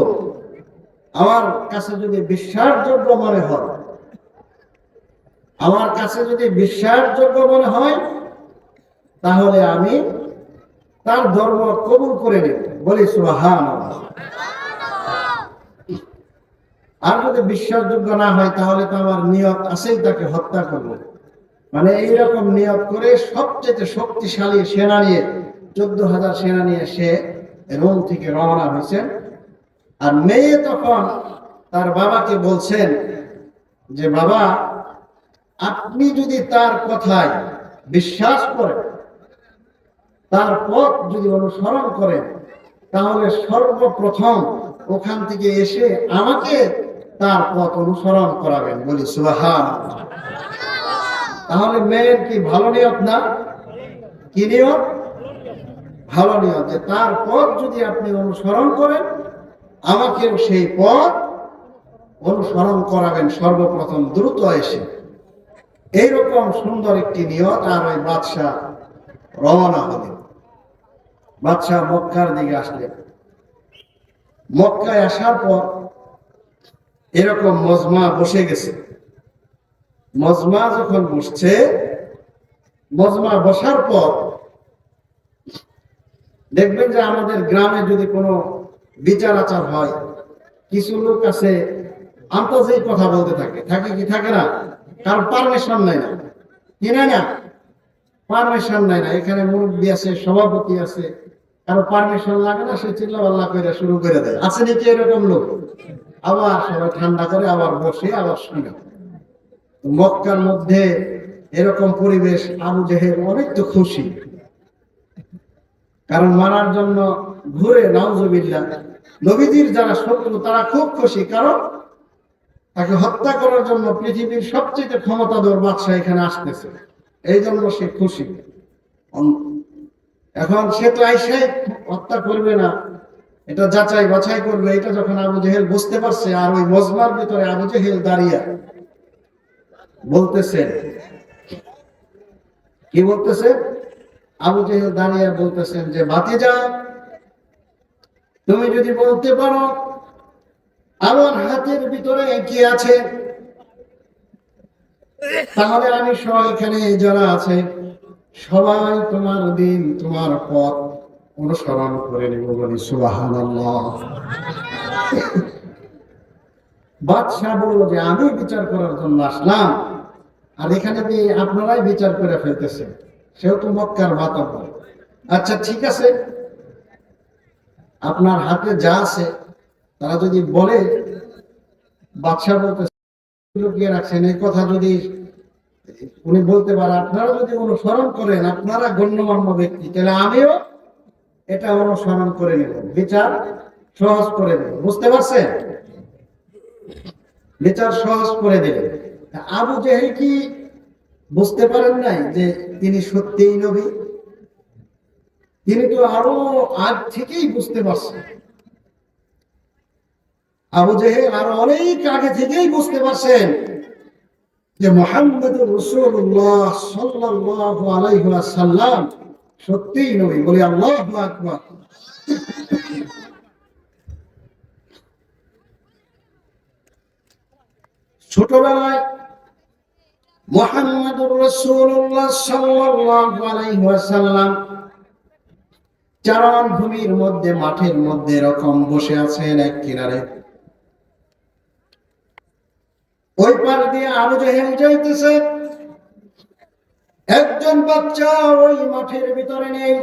আমার কাছে যদি বিশ্বাসযোগ্য মনে হয়, আমার কাছে যদি বিশ্বাসযোগ্য মনে হয়, তাহলে আমি তার ধর্ম কবুল করে নেব। বলি সুবহানাল্লাহ। আর যদি বিশ্বাসযোগ্য না হয়, তাহলে তো আমার নিয়ত আছেই তাকে হত্যা করব। মানে এইরকম নিয়ত করে সবচেয়ে শক্তিশালী সেনা নিয়ে, 14,000 সেনা নিয়ে সে রোম থেকে রওনা হয়েছে। আর মেয়ে তখন তার বাবাকে বলছেন যে বাবা, আপনি যদি তার কথায় বিশ্বাস করেন, তার পথ যদি অনুসরণ করেন, তাহলে সর্বপ্রথম ওখান থেকে এসে আমাকে তার পথ অনুসরণ করাবেন। বলি সুবহানাল্লাহ। তাহলে মেয়ের কি ভালো নিয়ত না? কি নিয়ত? ভালো নিয়ত, যে তার পথ যদি আপনি অনুসরণ করেন, আমাকেও সেই পথ অনুসরণ করাবেন সর্বপ্রথম, দ্রুত এসে। এইরকম সুন্দর একটি নিয়ত। আর ওই বাদশাহ রওনা হলেন। বাদশাহ মক্কার দিকে আসলেন। মক্কায় আসার পর এরকম মজমা বসে গেছে। মজমা যখন বসছে, মজমা বসার পর দেখবেন যে আমাদের গ্রামে যদি কোনো বিচার আচার হয়, কিছু লোক আছে আন্তাজেই কথা বলতে থাকে, থাকে কি থাকে না? কারণ পারমিশন নাই না, কি নাই না, পারমিশন নাই না। এখানে মুরব্বী আছে, সভাপতি আছে, কারো পারমিশন লাগে না, সে চিল্লা পাল্লা করে শুরু করে দেয়। আছে নাকি এরকম লোক? আবার সবাই ঠান্ডা করে, আবার বসে, আবার শুনে। মক্কার মধ্যে এরকম পরিবেশ, আবু জেহেল অনেক তো খুশি, কারণ মারার জন্য ঘুরে, নাউজুবিল্লাহ। নবীজির যারা শত্রু তারা খুব খুশি, কারণ তাকে হত্যা করার জন্য পৃথিবীর সবচেয়ে ক্ষমতাধর বাদশাহ এখানে আসতেছে, এই জন্য সে খুশি। এখন সে তো আইসাই হত্যা করবে না, এটা যাচাই বাছাই করবে। এটা যখন আবু জেহেল বুঝতে পারছে, আর ওই মজমার ভিতরে আবু জেহেল দাঁড়িয়ে বলতেছে, কি বলতেছে? আবু জেহেল দাঁড়িয়ে বলতেছেন যে ভাতিজা, তুমি যদি বলতে পারো আমার হাতের ভিতরে কি আছে, তাহলে আমি সহ এখানে যারা আছে সবাই তোমার দিন, তোমার পথ অনুসরণ করে নেব। বলি সুবহানাল্লাহ। বাদশাহ বলল যে আমি বিচার করার জন্য আসলাম, আর এখানে কি আপনারাই বিচার করে ফেলতেছেন? সেও তো মক্কার মাতাব্বর। আচ্ছা ঠিক আছে, আপনার হাতে যা আছে তারা যদি বলে, বাদশাহ বলতেছে লুকিয়ে রাখছেন, এই কথা যদি উনি বলতে পারে, আপনারা যদি অনুসরণ করেন, আপনারা গণ্যমান্য ব্যক্তি, তাহলে আমিও এটা অনুসরণ করে নেব, বিচার সহজ করে দেব। বুঝতে পারছেন? বিচার সহজ করে দিলেন। আবু জেহেল কি বুঝতে পারেন নাই যে তিনি সত্যিই নবী? তিনি তো আরো আগ থেকেই বুঝতে পারছেন। আবু জেহেল আরো অনেক আগে থেকেই বুঝতে পারছেন যে মুহাম্মদুর রাসূলুল্লাহ সাল্লাল্লাহু আলাইহি ওয়াসাল্লাম সত্যিই নবী। বলি আল্লাহু আকবার। ছোটবেলায় মুহাম্মদুর রাসূলুল্লাহ সাল্লাল্লাহু আলাইহি ওয়াসাল্লাম চারণ ভূমির মধ্যে, মাঠের মধ্যে এরকম বসে আছেন এক কিনারে। ওই পার দিয়ে আবু জেহেল যাইতেছে। একজন বাচ্চা ওই মাঠের ভিতরে নেই,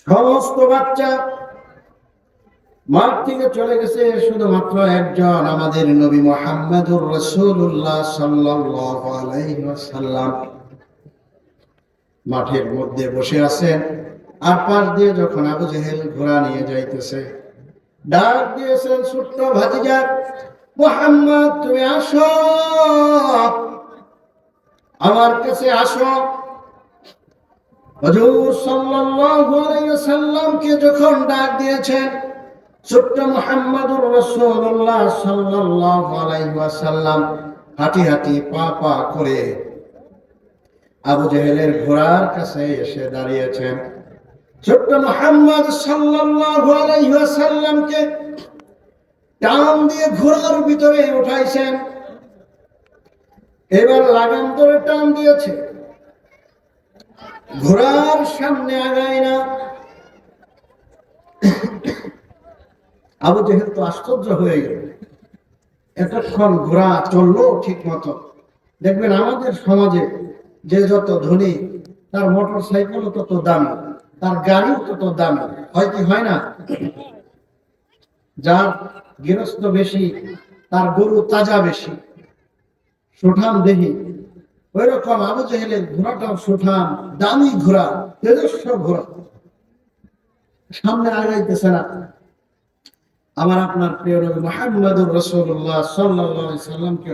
সমস্ত বাচ্চা মাঠ থেকে চলে গেছে। শুধুমাত্র একজন, আমাদের নবী মুহাম্মদুর রাসূলুল্লাহ সাল্লাল্লাহু আলাইহি ওয়াসাল্লাম মাঠের মধ্যে বসে আছেন। আর পাশ দিয়ে যখন আবু জেহেল ঘোড়া নিয়ে যাইতেছে, ডাক দিয়েছেন, ছোট্ট ভাতিজা মুহাম্মদ, তুমি আসো, আমার কাছে আসো। হুজুর সাল্লাল্লাহু আলাইহি ওয়াসাল্লামকে যখন ডাক দিয়েছেন, ছোট্ট মুহাম্মদুর রাসূলুল্লাহ সাল্লাল্লাহু আলাইহি ওয়াসাল্লাম হাঁটি হাঁটি পা পা করে আবু জেহেলের ঘোড়ার কাছে এসে দাঁড়িয়েছেন। ছোট্ট মুহাম্মদ সাল্লাল্লাহু আলাইহি ওয়াসাল্লামকে টান দিয়ে ঘোড়ার ভিতরে উঠাইছেন। এবার লাগাম ধরে টান দিয়েছে, ঘোড়ার সামনে আগায় না। আবু জেহেল তো আশ্চর্য হয়ে গেল, এতক্ষণ ঘোড়া চললো ঠিক মতো। দেখবেন আমাদের সমাজে যে যত ধনী তার মোটর সাইকেলও তত দামি, তার গাড়িও তত দামি, হয় কি হয় না? যার গৃহস্থ বেশি তার গরু তাজা বেশি, সুঠাম দেহি। ওই রকম আবু জেহেলের ঘোড়াটাও সুঠাম দামি ঘোড়া, তেজস্ব ঘোড়া, সামনে আগাইতেছে না। আমার আপনার প্রিয় নবী মুহাম্মদুর রাসূলুল্লাহ সাল্লাল্লাহু আলাইহি সাল্লামকে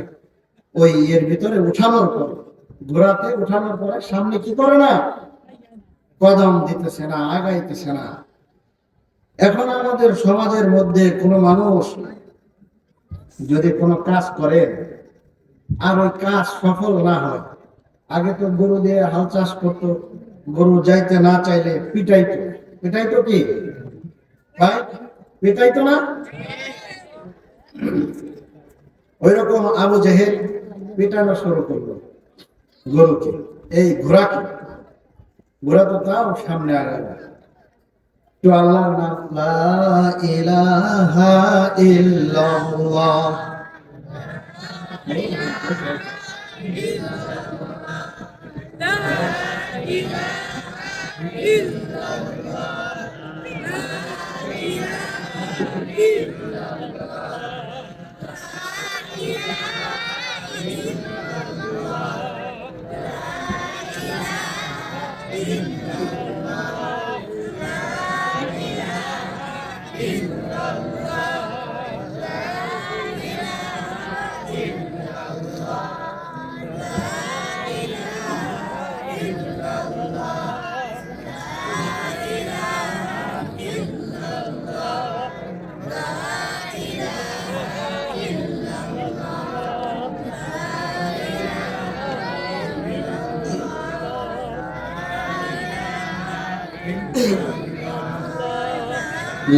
ওই এর ভিতরে উঠানোর পর, ঘোড়াতে উঠানোর পরে সামনে কি করে না, কদম দিতেছে না, আগাইতেছে না। এখন আমাদের সমাজের মধ্যে কোনো মানুষ যদি কোনো কাজ করে আর ওই কাজ সফল না হয়, আগে তো গরু দিয়ে হাল চাষ করতো, গরু যাইতে না চাইলে পিটাইতো। পিটাইতো কি ভাই? পিটাইতো না? ওই রকম আবু জেহেল পিটানো শুরু করলো গরুকে, এই ঘোড়াকে। ঘোড়া তো তাও সামনে আগাবে। তো আল্লাহর নাম, লা ইলাহা ইল্লাল্লাহ।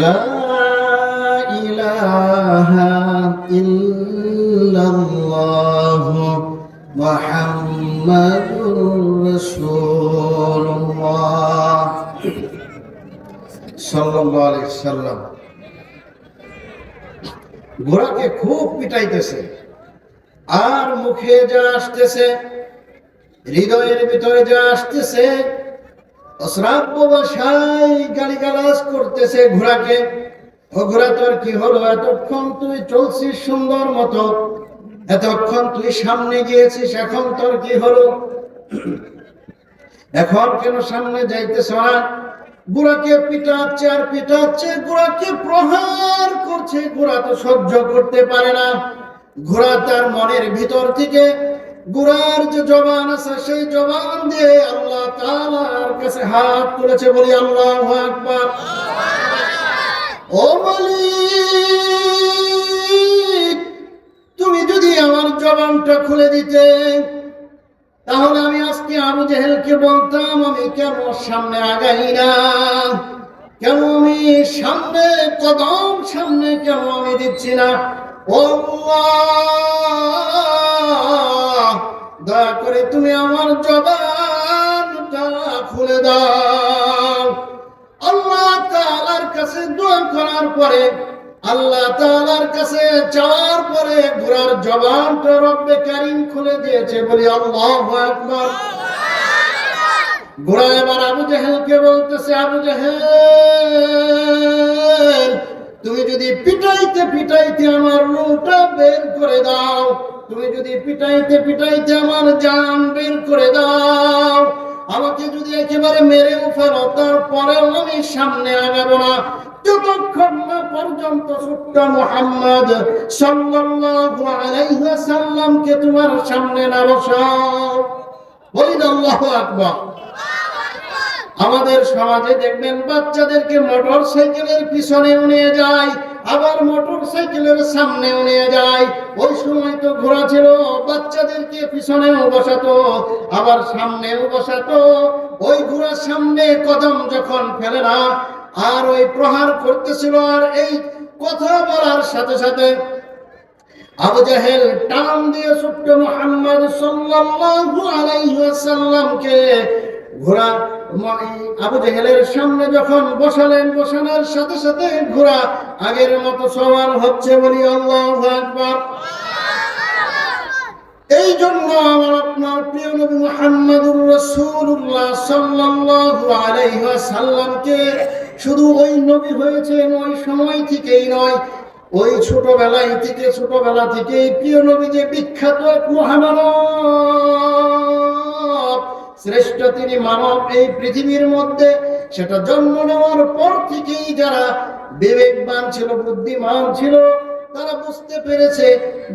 লা ইলাহা ইল্লাল্লাহ মুহাম্মাদুর রাসূলুল্লাহ সাল্লাল্লাহু আলাইহি সাল্লাম ঘোড়াকে খুব পিটাইতেছে, আর মুখে যা আসতেছে, হৃদয়ের ভিতরে যা আসতেছে, অশ্রাব্য ভাষায় গালিগালাজ করতেছে ঘোড়াকে। ও ঘোড়া, তোর কি হলো? এতক্ষণ তুই চলছিস সুন্দর মতো, এতক্ষণ তুই সামনে গিয়েছিস, এখন তোর কি হলো? এখন কেন সামনে যাইতেছ না? ঘোড়াকে পিটাচ্ছে আর পিটাচ্ছে, ঘোড়াকে প্রহার করছে। ঘোড়া তো সহ্য করতে পারে না। ঘোড়া তার মনের ভিতর থেকে ঘোড়ার যে জবান আছে সেই জবান দিয়ে আল্লাহ তাআলার কাছে হাত তুলেছে। বলি আল্লাহু আকবার। ও মালিক, তুমি যদি আমার জবানটা খুলে দিতে, তাহলে আমি আজকে আবু জেহেলকে বলতাম আমি কেন সামনে আগাই না, কেন আমি সামনে কদম সামনে কেন আমি দিচ্ছি না। ও আল্লাহ, দয়া করে তুমি আমার জবানটা খুলে দাও। আল্লাহ তাআলার কাছে দোয়া করার পরে, আল্লাহ তাআলার কাছে চাওয়ার পরে ঘোড়ার জবানটা রব্বে কারীম খুলে দিয়েছে। বলি আল্লাহু আকবার। ঘোড়া এবার আবু জেহেলকে বলতেছে, আবু জেহেল, তুমি যদি পিটাইতে পিটাইতে আমার রূহটা বের করে দাও, তুমি যদি পিটাইতে পিটাইতে আমার জান বের করে দাও, আমাকে যদি একেবারে মেরেও ফেলো, তারপরেও আমি সামনে আগাবো না, যতক্ষণ না পর্যন্ত ছোট্ট মুহাম্মদ সাল্লাল্লাহু আলাইহি ওয়াসাল্লামকে তোমার সামনে না বসাও। বলি আল্লাহু আকবার। আমাদের সমাজে দেখবেন বাচ্চাদেরকে মোটর সাইকেলের পিছনে নিয়ে যায়, আবার মোটর সাইকেলের সামনেও নিয়ে যায়। ওই সময় তো ঘোড়া ছিল, বাচ্চাদেরকে পিছনেও বসাতো আবার সামনেও বসাতো। ওই ঘোড়ার সামনে কদম যখন ফেলে না আর ওই প্রহার করতেছিল, আর এই কথা বলার সাথে সাথে আবু জাহেল টান দিয়ে ছোট্ট মুহাম্মদ সাল্লাল্লাহু আলাইহি ওয়াসাল্লামকে ঘোড়া আবু জাহেলের সামনে যখন বসালেন, বসানোর সাথে সাথে ঘোড়া আগের মতো সওয়ার হচ্ছে। বলি আল্লাহু আকবার। এই জন্য আমার আপনার প্রিয় নবী মুহাম্মদুর রাসূলুল্লাহ সাল্লাল্লাহু আলাইহি ওয়াসাল্লামকে শুধু ওই নবী হয়েছেন ওই সময় থেকেই নয়, ওই ছোটবেলা থেকেই প্রিয় নবী যে বিখ্যাত এক মহামানব, শ্রেষ্ঠ তিনি মানব এই পৃথিবীর মধ্যে, সেটা জন্ম নেওয়ার পর থেকেই যারা বিবেকবান ছিল, বুদ্ধিমান ছিল, তারা বুঝতে পেরেছে,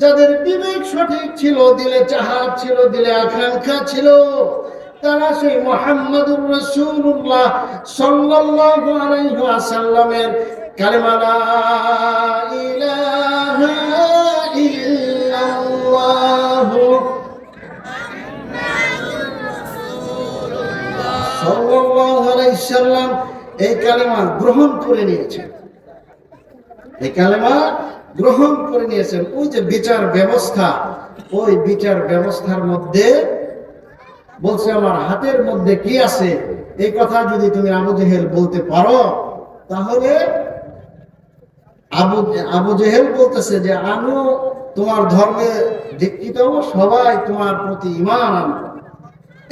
যাদের বিবেক সঠিক ছিল, দিলে চাহাত ছিল, দিলে আকাঙ্ক্ষা ছিল, তারা সেই মুহাম্মদুর রাসূলুল্লাহ সাল্লাল্লাহু আলাইহি ওয়াসাল্লামের কালেমা লা ইলাহা ইল্লাল্লাহ সাল্লাল্লাহু আলাইহি সাল্লাম এই কালেমা গ্রহণ করে নিয়েছেন। এই কালেমা গ্রহণ করে নিয়েছেন। ওই যে বিচার ব্যবস্থা, ওই বিচার ব্যবস্থার মধ্যে বলছে আমার হাতের মধ্যে কি আছে, এই কথা যদি তুমি আবু জেহেল বলতে পারো, তাহলে আবু জেহেল বলতেছে যে আমিও তোমার ধর্মে দীক্ষিত হব, সবাই তোমার প্রতি ঈমান আনবে।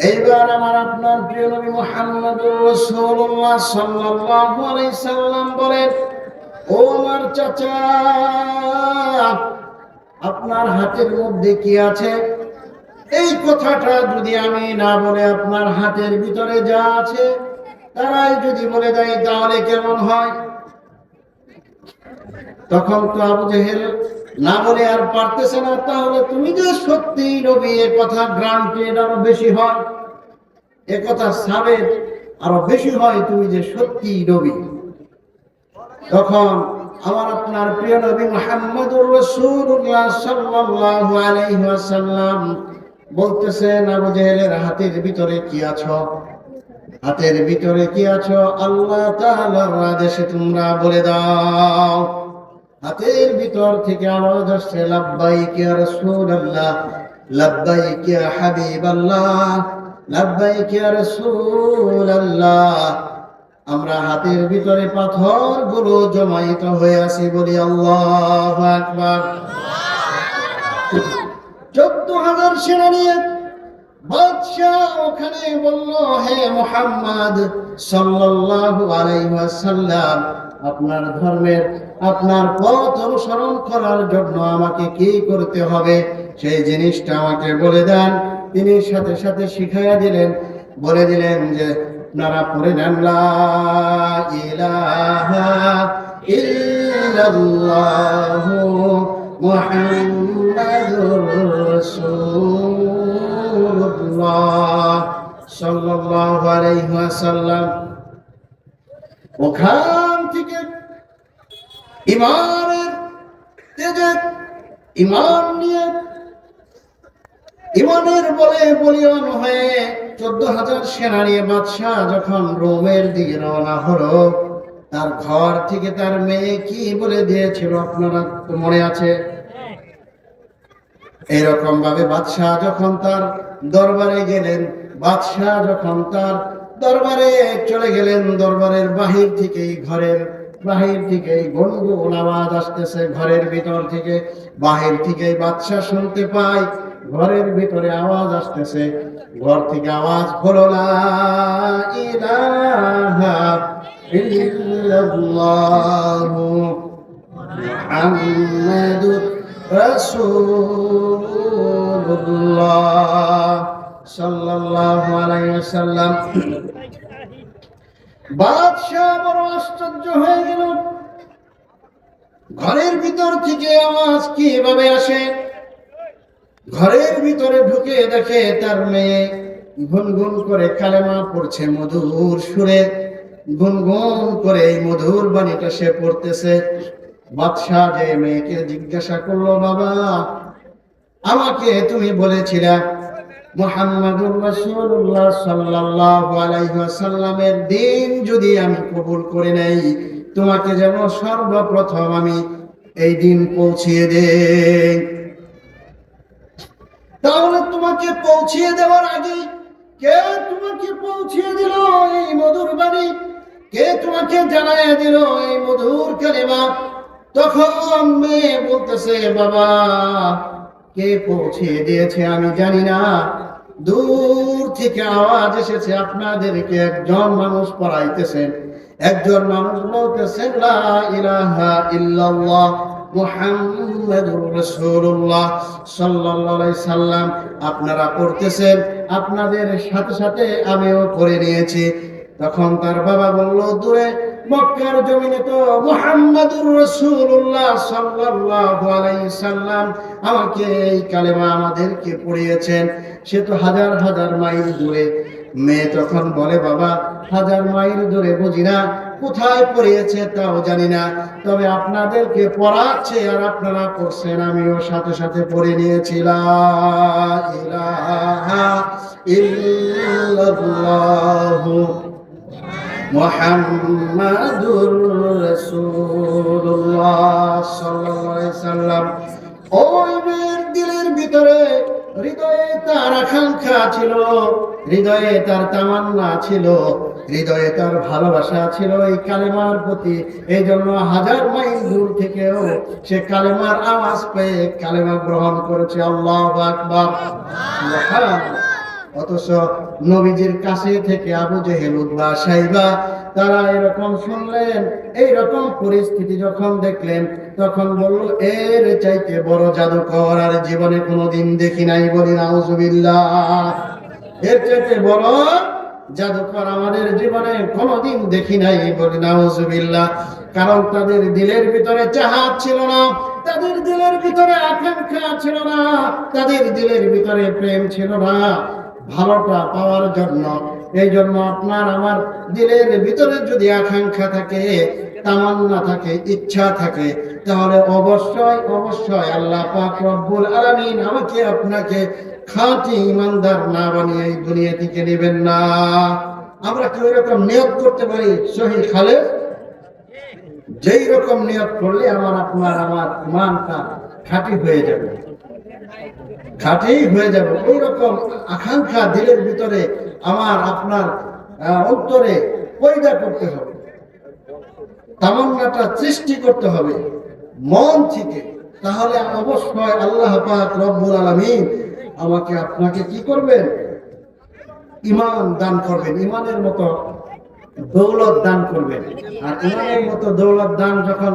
এইবার আমার আপনার প্রিয় নবী মুহাম্মদুর রাসূলুল্লাহ সাল্লাল্লাহু আলাইহি সাল্লাম বলেন, ও আমার চাচা, আপনার হাতের মধ্যে কি আছে, এই কথাটা যদি আমি না বলে আপনার হাতের ভিতরে যা আছে তারাই যদি বলে দেয়, তাহলে কেমন হয়? তখন তো আবু জেহেল না বলে আর পারতেছে না, তাহলে তুমি যে সত্যি নবী এ কথা গ্রান্টেড আরো বেশি হয়, এ কথা সাবেত আরো বেশি হয় তুমি যে সত্যি নবী। তখন আমার আপনার প্রিয় নবী মুহাম্মদুর রাসূলুল্লাহ সাল্লাল্লাহু আলাইহি ওয়াসাল্লাম বলতেছেন, আবু জেহেলের হাতের ভিতরে কি আছো, হাতের ভিতরে কি আছো আল্লাহ তাআলার আদেশে তোমরা বলে দাও। হাতের ভিতর থেকে আওয়াজ আসছে, লাব্বাইক ইয়া রাসূলুল্লাহ, লাব্বাইক ইয়া হাবিবাল্লাহ, লাব্বাইক ইয়া রাসূলুল্লাহ। আমরা হাতের ভিতরে পাথর গুলো জমায়েত হয়ে আছি, বলি আল্লাহু আকবার। 14,000 সেনা নিয়ে বাদশা ওখানে বলল, হে মুহাম্মদ সাল্লাল্লাহু আলাইহি ওয়াসাল্লাম, আপনার ধর্মের আপনার পথ অনুসরণ করার জন্য আমাকে কি করতে হবে সেই জিনিসটা আমাকে বলে দেন। তিনি সাথে সাথে শিখাইয়া দিলেন, বলে দিলেন যে আপনারা পড়ে নেন, লা ইলাহা ইল্লাল্লাহু মুহাম্মাদুর রাসূলুল্লাহ সাল্লাল্লাহু আলাইহি ওয়াসাল্লাম। ওখান থেকে ইমানের তেজে ইমান নিয়ে ইমানের বলে বলিয়ান হয়ে 14,000 সেনা নিয়ে বাদশাহ যখন রোমের দিকে রওনা হলো, তার ঘর থেকে তার মেয়ে কি বলে দিয়েছিল আপনারা তো মনে আছে? এরকম ভাবে বাদশাহ যখন তার দরবারে গেলেন, বাদশাহ যখন তার দরবারে চলে গেলেন, দরবারের বাহির থেকেই ঘরের বাহির থেকে গুনগুন আওয়াজ আসতেছে, ঘরের ভিতর থেকে বাহির থেকে বাদশা শুনতে পায়, ঘরের ভিতরে আওয়াজ আসতেছে, ঘর থেকে আওয়াজ হলো, লা ইলাহা ইল্লাল্লাহু মুহাম্মাদুর রাসূলুল্লাহ সাল্লাল্লাহু আলাইহি ওয়াসাল্লাম। বাদশাহ বড় আশ্চর্য হয়ে গেল, ঘরের ভিতর থেকে আওয়াজ কিভাবে আসে? ঘরের ভিতরে ঢুকে দেখে তার মেয়ে গুনগুন করে কালেমা পড়ছে মধুর সুরে, গুনগুন করে এই মধুর বাণীটা সে পড়তেছে। বাদশাহ যে মেয়েকে জিজ্ঞাসা করলো, বাবা আমাকে তুমি বলেছিলে মুহাম্মাদুর রাসূলুল্লাহ সাল্লাল্লাহু আলাইহি ওয়াসাল্লামের দিন যদি আমি কবুল করে নেই, তোমাকে যেন সর্বপ্রথম আমি এই দিন পৌঁছিয়ে দেই। তাহলে তোমাকে পৌঁছিয়ে দেওয়ার আগে কে তোমাকে পৌঁছিয়ে দিল এই মধুর বাণী? কে তোমাকে জানাইয়া দিল এই মধুর কালিমা? তখন মেয়ে বলতেছে, বাবা কে পৌঁছিয়ে দিয়েছে আমি জানি না, দূর থেকে আওয়াজ এসেছে আপনাদেরকে একজন মানুষ পড়াইতেছেন, একজন মানুষ বলতেছেন লা ইলাহা ইল্লাল্লাহ মুহাম্মাদুর রাসূলুল্লাহ সাল্লাল্লাহু আলাইহি সাল্লাম। আপনারা পড়তেছেন, আপনাদের সাথে সাথে আমিও পড়ে নিয়েছি। তখন তার বাবা বলল, দূরে মক্কার জমিনে তো মুহাম্মাদুর রাসূলুল্লাহ সাল্লাল্লাহু আলাইহি সাল্লাম আমাকে এই কালেমা আমাদেরকে পড়িয়েছেন, সে তো হাজার হাজার মাইল দূরে। মেয়ে তখন বলে, বাবা হাজার মাইল দূরে বুঝি না, কোথায় পড়িয়েছে তাও জানি না, তবে আপনাদেরকে পড়াচ্ছে আর আপনারা পড়ছেন, আমিও সাথে সাথে পড়ে নিয়েছি লা ইলাহা ইল্লাল্লাহু মুহাম্মাদুর রাসূলুল্লাহ সাল্লাল্লাহু আলাইহি সাল্লাম। ওই মেয়ের দিলের ভিতরে, হৃদয়ে তার আকাঙ্ক্ষা ছিল, হৃদয়ে তার তামান্না ছিল, হৃদয়ে তার ভালোবাসা ছিল এই কালেমার প্রতি। এই জন্য হাজার মাইল দূর থেকেও সে কালেমার আওয়াজ পেয়ে কালেমা গ্রহণ করেছে। আল্লাহু আকবার। অথচ নবীজির কাছে থেকে আবু জেহেল, উতবা, সাইবা তারা এরকম শুনলেন, এইরকম পরিস্থিতি যখন দেখলেন, তখন বলল, এর চাইতে বড় জাদুকর আর জীবনে কোনোদিন দেখি নাই। বলি নাউজুবিল্লাহ। এর চাইতে বড় জাদুকর আমাদের জীবনে কোনোদিন দেখি নাই। বলি নাউজুবিল্লাহ। কারণ তাদের দিলের ভিতরে চাহাত ছিল না, তাদের দিলের ভিতরে আকাঙ্ক্ষা ছিল না, তাদের দিলের ভিতরে প্রেম ছিল না ভালোটা পাওয়ার জন্য। এই জন্য আপনার আমার দিলের ভিতরে যদি আকাঙ্ক্ষা থাকে, তামান্না থাকে, ইচ্ছা থাকে, তাহলে অবশ্যই অবশ্যই আল্লাহ পাক রব্বুল আলামিন আমাকে আপনাকে খাঁটি ইমানদার না বানিয়ে এই দুনিয়া থেকে নেবেন না। আমরা কি ওইরকম নিয়ত করতে পারি সহি খালেস? যেই রকম নিয়ত করলে আমার ইমানটা খাঁটি হয়ে যাবে, খাঁটি হয়ে যাবে। ওই রকম আকাঙ্ক্ষা দিলের ভিতরে আমার আপনার অন্তরে পয়দা করতে হবে, তামান্নাটা সৃষ্টি করতে হবে মন থেকে। তাহলে অবশ্যই আল্লাহ পাক রব্বুল আলামিন আমাকে আপনাকে কি করবেন? ঈমান দান করবেন, ঈমানের মতো দৌলত দান করবেন। আর ঈমানের মতো দৌলত দান যখন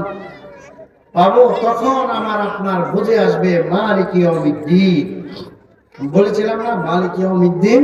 পাবো, তখন আমার আপনার বুঝে আসবে মালিক ইয়াউমিদ্দিন। বলেছিলাম না মালিক ইয়াউমিদ্দিন?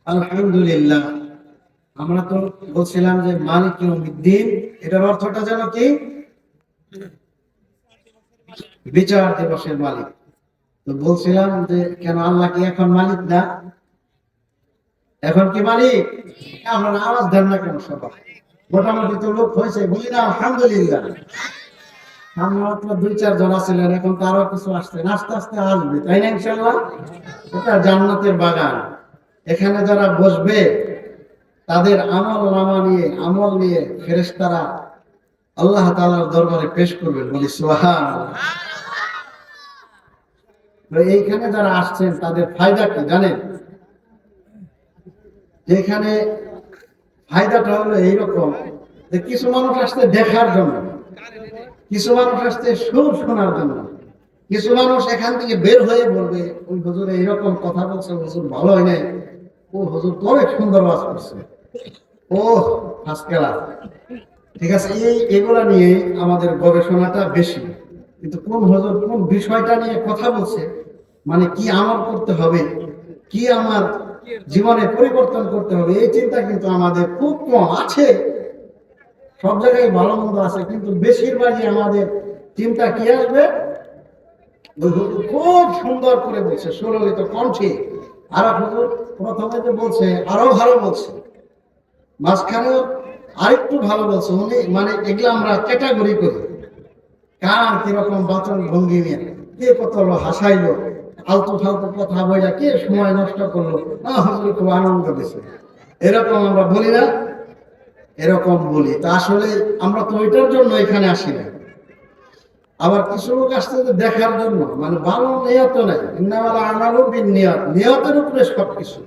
আলহামদুলিল্লাহ। আমরা তো বলছিলাম যে মালিক ইয়াউমিদ্দিন, এটার অর্থটা জানো কি? বিচার দিবসের মালিক। তো বলছিলাম যে কেন আল্লাহ কি এখন মালিক না? এখন কি মালিক? আমরা আওয়াজ দেন না কেন? সবাই মোটামুটি তো লোক হয়েছে, বলি না আলহামদুলিল্লাহ। সামনে মাত্র 2-4 জন ছিলেন, এখন তো আরো কিছু আসছে, আস্তে আস্তে আসবে, তাই না? ইনশাআল্লাহ। এটা জান্নাতের বাগান। এখানে যারা বসবে তাদের আমল নিয়ে ফেরেশতারা আল্লাহ তাআলার দরবারে পেশ করবেন। বলি সুবহানাল্লাহ। এইখানে যারা আসছেন তাদের ফায়দা কি জানেন? এখানে ফায়দাটা হলো এইরকম যে কিছু মানুষ আসছে দেখার জন্য, কিছু মানুষ আসছে সুর শোনার জন্য, কিছু মানুষ এখান থেকে বের হয়ে বলবে ওই হুজুর এইরকম কথা বলছে, হুজুর ভালো হয় নাই, ও হুজুর তো অনেক সুন্দর ওয়াজ করছে। ও ফার্স্ট ক্লাস, ঠিক আছে। এগুলা নিয়ে আমাদের গবেষণাটা বেশি, কিন্তু কোন হজর কোন বিষয়টা নিয়ে কথা বলছে, মানে কি আমল করতে হবে, কি আমার জীবনে পরিবর্তন করতে হবে, এই চিন্তা কিন্তু আমাদের খুব কম আছে। সব জায়গায় ভালো মন্দ আছে, কিন্তু বেশিরভাগই আমাদের চিন্তা কি আসবে, খুব সুন্দর করে বলছে সুললিত কণ্ঠে। আর হুজুর প্রথমে যে বলছে আরো ভালো বলছে, মাঝখানেও আরেকটু ভালো বলছে উনি, মানে এগুলো আমরা ক্যাটাগরি করি, কার কিরকম বাচন ভঙ্গি নিয়ে কে কত হাসাইলো, আলতু ফালতু কথা বইলা কে সময় নষ্ট করলো, না হুজুর খুব আনন্দ দিছে, এরকম আমরা বলি না? এরকম বলি। তা আসলে আমরা তো ওইটার জন্য এখানে আসি না। আবার কিছু লোক আসছে দেখার জন্য, মানে ভালো নিয়ত নাই, নিয়তের উপরে সবকিছু।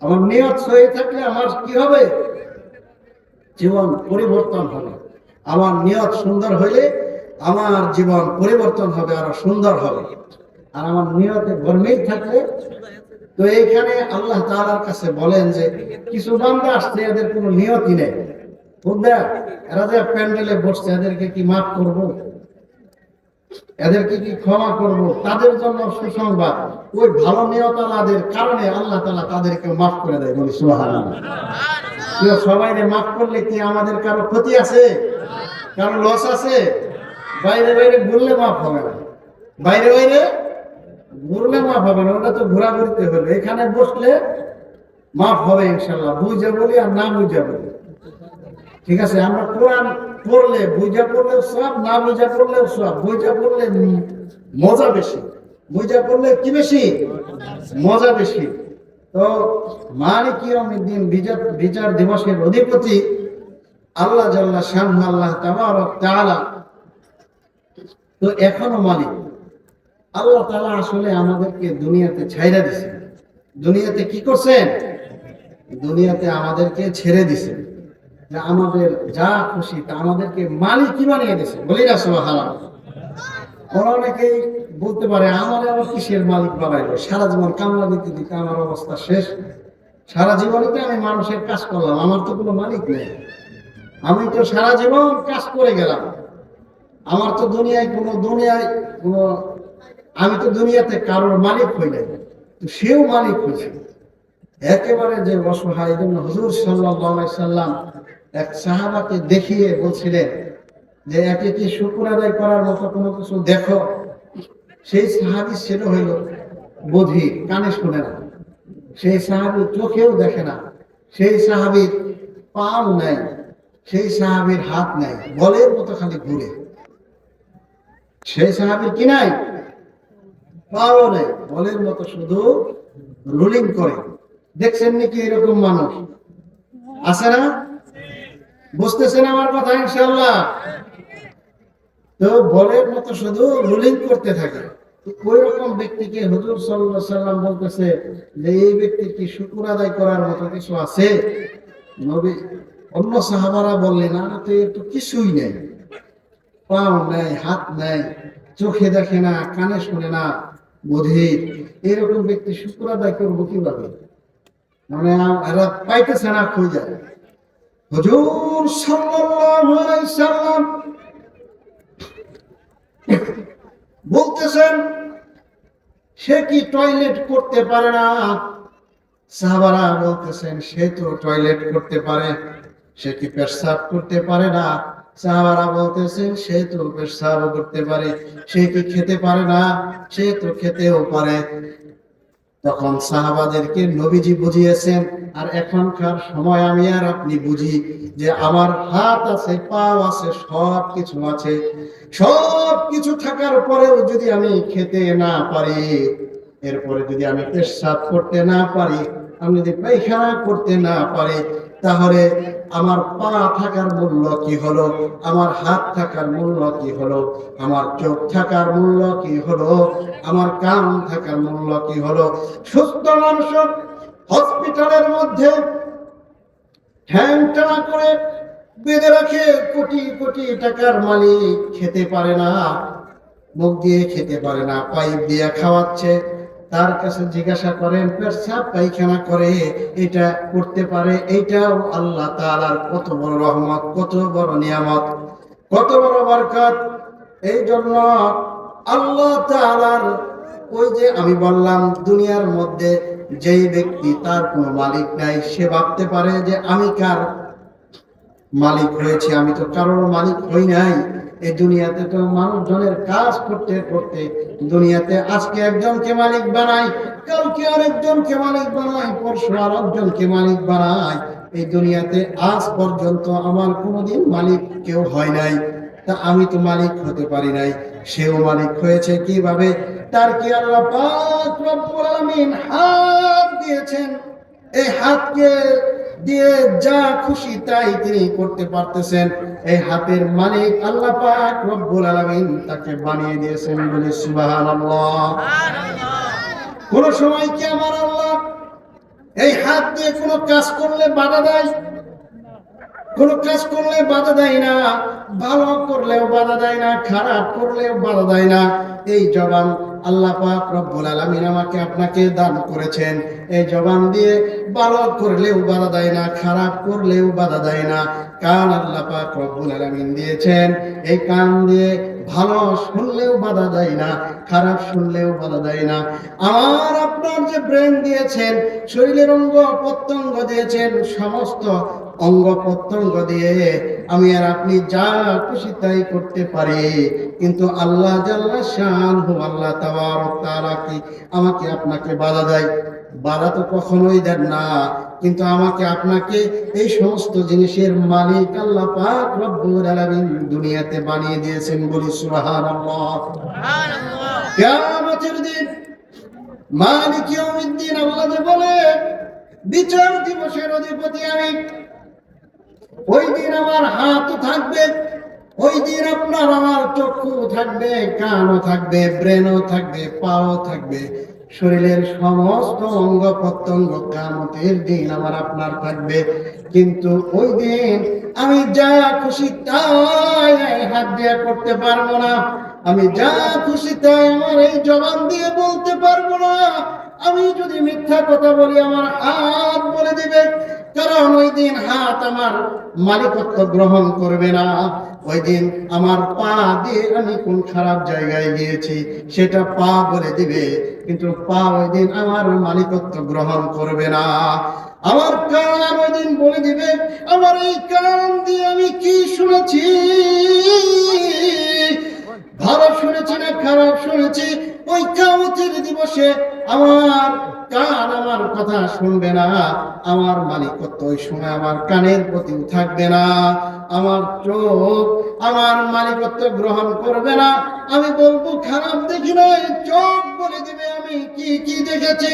আমার নিয়ত সহি থাকলে আমার কি হবে, জীবন পরিবর্তন হবে। আমার নিয়ত সুন্দর হইলে আমার জীবন পরিবর্তন হবে, আরো সুন্দর হবে। আর আমার নিয়তে গরমিল থাকলে, তো এইখানে আল্লাহ তাআলার কাছে বলেন যে কিছু বান্দা আসছে এদের কোনো নিয়তই নেই, বুঝলে, এরা যে প্যান্ডেলে বসছে এদেরকে কি মাফ করব, এদেরকে কি ক্ষমা করব? তাদের জন্য সুসংবাদ, ওই ভালো নিয়তওয়ালাদের কারণে আল্লাহ তাআলা তাদেরকে মাফ করে দেয়, বলি সুবহানাল্লাহ। সবাইকে মাফ করলে কি আমাদের কারো ক্ষতি আছে, কারো লস আছে? বাইরে বাইরে ঘুরলে মাফ হবে না, বাইরে বাইরে ঘুরলে মাফ হবে না, ওটা তো ঘোরাঘুরিতে হবে। এখানে বসলে মাফ হবে ইনশাল্লাহ, বুঝে বলি আর না বুঝে বলি, ঠিক আছে। আমরা কোরআন পড়লে বুঝা পড়লেও সব, না বুঝা পড়লেও সব। বুঝা পড়লে মজা বেশি, বুঝা পড়লে কি বেশি, মজা বেশি। তো মালিক ইয়াউমিদ্দিন, বিচার দিবসের অধিপতি আল্লাহ জাল্লা শানহু, আল্লাহ তাবারক তাআলা তো এখনো মালিক। আল্লাহ তাআলা আসলে আমাদেরকে দুনিয়াতে ছাইরা দিছে। দুনিয়াতে কি করছেন, দুনিয়াতে আমাদেরকে ছেড়ে দিছে, যে আমাদের যা খুশি তা আমাদেরকে মালিকই বানিয়ে দিছে, বলি না সুবহানাল্লাহ। অনেকেই বলতে পারে আমার আবার কিসের মালিক বানাইলো, সারা জীবন কামলা দিতে দিতে আমার অবস্থা শেষ, সারা জীবনেতে আমি মানুষের কাজ করলাম, আমার তো কোনো মালিক নেই, আমি তো সারা জীবন কাজ করে গেলাম, আমার তো দুনিয়ায় কোনো আমি তো দুনিয়াতে কারোর মালিক হই নাই, তো সেও মালিক হয়েছে একেবারে যে অসহায়। জন্য হুজুর সাল্লাল্লাহু আলাইহি সাল্লাম এক সাহাবাকে দেখিয়ে বলছিলেন যে একে কি শুকর আদায় করার মতো কোনো কিছু দেখো? সেই সাহাবী ছিল হইল বধির, কানে শুনে না, সেই সাহাবী চোখেও দেখে না, সেই সাহাবীর পাও নাই, সেই সাহাবীর হাত নাই, বলের মতো খালি ঘুরে। সেই সাহাবীর কি নাই, পাও নাই, বলের মতো শুধু রুলিং করে। দেখছেন নাকি এরকম মানুষ আছে না? বুঝতেছেন আমার কথা ইনশাআল্লাহ? তো বলের মতো শুধু রুলিং করতে থাকে। ওই রকম ব্যক্তিকে হুজুর সাল্লাল্লাহু আলাইহি সাল্লাম বলতেছে যে এই ব্যক্তির কি শুকর আদায় করার মতো কিছু আছে? নবী অন্য সাহাবারা বললেন না, তো এর তো কিছুই নেই, পাও নাই, হাত নাই, চোখে দেখে না, কানে শুনে না, বধির, এরকম ব্যক্তি শুকর আদায় করবো কিভাবে? মানে এরা পাইতেছে না, খুঁজে। হুজুর সাল্লাল্লাহু আলাইহি সাল্লাম বলতেছেন সে কি টয়লেট করতে পারে না? সাহাবারা বলতেছেন সে তো টয়লেট করতে পারে, সে কি পেশাব করতে পারে না? সাহাবারা বলতেছেন সে তো পেশাব করতে পারে, সে কি খেতে পারে না? সে তো খেতেও পারে। তখন সাহাবাদেরকে নবীজি বুঝিয়েছেন, আর এখনকার সময় আমি আর আপনি বুঝি যে আমার হাত আছে, পাও আছে, সব কিছু আছে, সব কিছু থাকার পরেও যদি আমি খেতে না পারি, এরপরে যদি আমি পেশাব করতে না পারি, আমি যদি পায়খানা করতে না পারি, তাহলে আমার পা থাকার মূল্য কি হলো, আমার হাত থাকার মূল্য কি হলো, আমার চোখ থাকার মূল্য কি হলো, আমার কান থাকার মূল্য কি হলো? সুস্থ মানুষ হসপিটালের মধ্যে ঠ্যাং টানা করে বেঁধে রাখে, কোটি কোটি টাকার মালিক, খেতে পারে না, মুখ দিয়ে খেতে পারে না, পাইপ দিয়ে খাওয়াচ্ছে, তার কাছে জিজ্ঞাসা করেন, পেশাব পায়খানা করে এটা করতে পারে, এইটাও আল্লাহ তাআলার কত বড় রহমত, কত বড় নিয়ামত, কত বড় বরকত। এই জন্য আল্লাহ তাআলার ওই যে আমি বললাম, দুনিয়ার মধ্যে যেই ব্যক্তি তার কোনো মালিক নাই, সে ভাবতে পারে যে আমি কার মালিক হয়েছি, আমি তো কারোর মালিক হই নাই। এই দুনিয়াতে তো মানুষজনের কাজ করতে করতে দুনিয়াতে আজকে একজনকে মালিক বানাই, কালকে আরেকজনকে মালিক বানাই, পরশু আরেকজনকে মালিক বানাই। এই দুনিয়াতে আজ পর্যন্ত আমার কোনোদিন মালিক কেউ হয় নাই, তা আমি তো মালিক হতে পারি নাই। সেও মালিক হয়েছে কিভাবে? তার কি আল্লাহ পাক রব্বুল আলামিন হাত দিয়েছেন, এই হাতকে দিয়ে যা খুশি তাই তিনি করতে পারতেছেন। এই হাতের মালিক আল্লাহ পাক রব্বুল আলামিন তাকে বানিয়ে দিয়েছেন, বলি সুবহানাল্লাহ। কোন সময় কি আমার আল্লাহ এই হাত দিয়ে কোনো কাজ করলে বাধা দেয়? কোন কাজ করলে বাধা দেয় না, ভালো করলেও বাধা দেয় না, খারাপ করলেও বাধা দেয় না। এই জবান আল্লাহ পাক রব্বুল আলামিন আমাকে আপনাকে দান করেছেন। এই জবান দিয়ে ভালো করলেও বাধা দেয় না, খারাপ করলেও বাধা দেয় না। কান আল্লাহ পাক রব্বুল আলামিন দিয়েছেন, এই কান দিয়ে ভালো শুনলেও বাধা দেয় না, খারাপ শুনলেও বাধা দেয় না। আমার আপনার যে ব্রেন দিয়েছেন, শরীরের অঙ্গ প্রত্যঙ্গ দিয়েছেন, সমস্ত অঙ্গ প্রত্যঙ্গ দিয়ে আমি আর আপনি যা খুশি তাই করতে পারি। কিন্তু আল্লাহ জাল্লা শানহু, আল্লাহ তাবারক তাআলা কি আমাকে আপনাকে বাধা দেয়? বাধা তো কখনোই দেন না। কিন্তু আমাকে আপনাকে এই সমস্ত জিনিসের মালিক আল্লাহ পাক রব্বুল আলামিন দুনিয়াতে বানিয়ে দিয়েছেন, বলি সুবহানাল্লাহ। সুবহানাল্লাহ। কিয়ামতের দিন মালিক ইয়াউমিদ্দিন আল্লাহ যে বলে, বিচার দিবসের অধিপতি আমি। ওই দিন আমার হাতও থাকবে, ওই দিন আপনার আমার চক্ষু থাকবে, কানও থাকবে, ব্রেনও থাকবে, পাও থাকবে, শরীরের সমস্ত অঙ্গ প্রত্যঙ্গ কিয়ামতের দিন আমার আপনার থাকবে। কিন্তু ওই দিন আমি যা খুশি তাই হাত দিয়ে করতে পারবো না, আমি যা খুশি তাই আমার এই জবান দিয়ে বলতে পারবো না। আমি যদি মিথ্যা কথা বলি আমার হাত বলে দিবে, কারণ ওই দিন হাত আমার মালিকত্ব গ্রহণ করবে না। ওই দিন আমার পা দিয়ে আমি কোন খারাপ জায়গায় গিয়েছি সেটা পা বলে দিবে, কিন্তু পা ওই দিন আমার মালিকত্ব গ্রহণ করবে না। আমার কান ওই দিন বলে দিবে, আমার এই কান দিয়ে আমি কি শুনেছি, ভালো শুনেছি না খারাপ শুনেছি। ওই কিয়ামতের দিবসে আমার কান আমার কথা শুনবে না, আমার মালিকত্ব ওই সময় আমার কানের প্রতি থাকবে না, আমার চোখ আমার মালিকত্ব গ্রহণ করবে না। আমি বলবো খারাপ দেখি নাই, চোখ বলে দিবে আমি কি কি দেখেছি,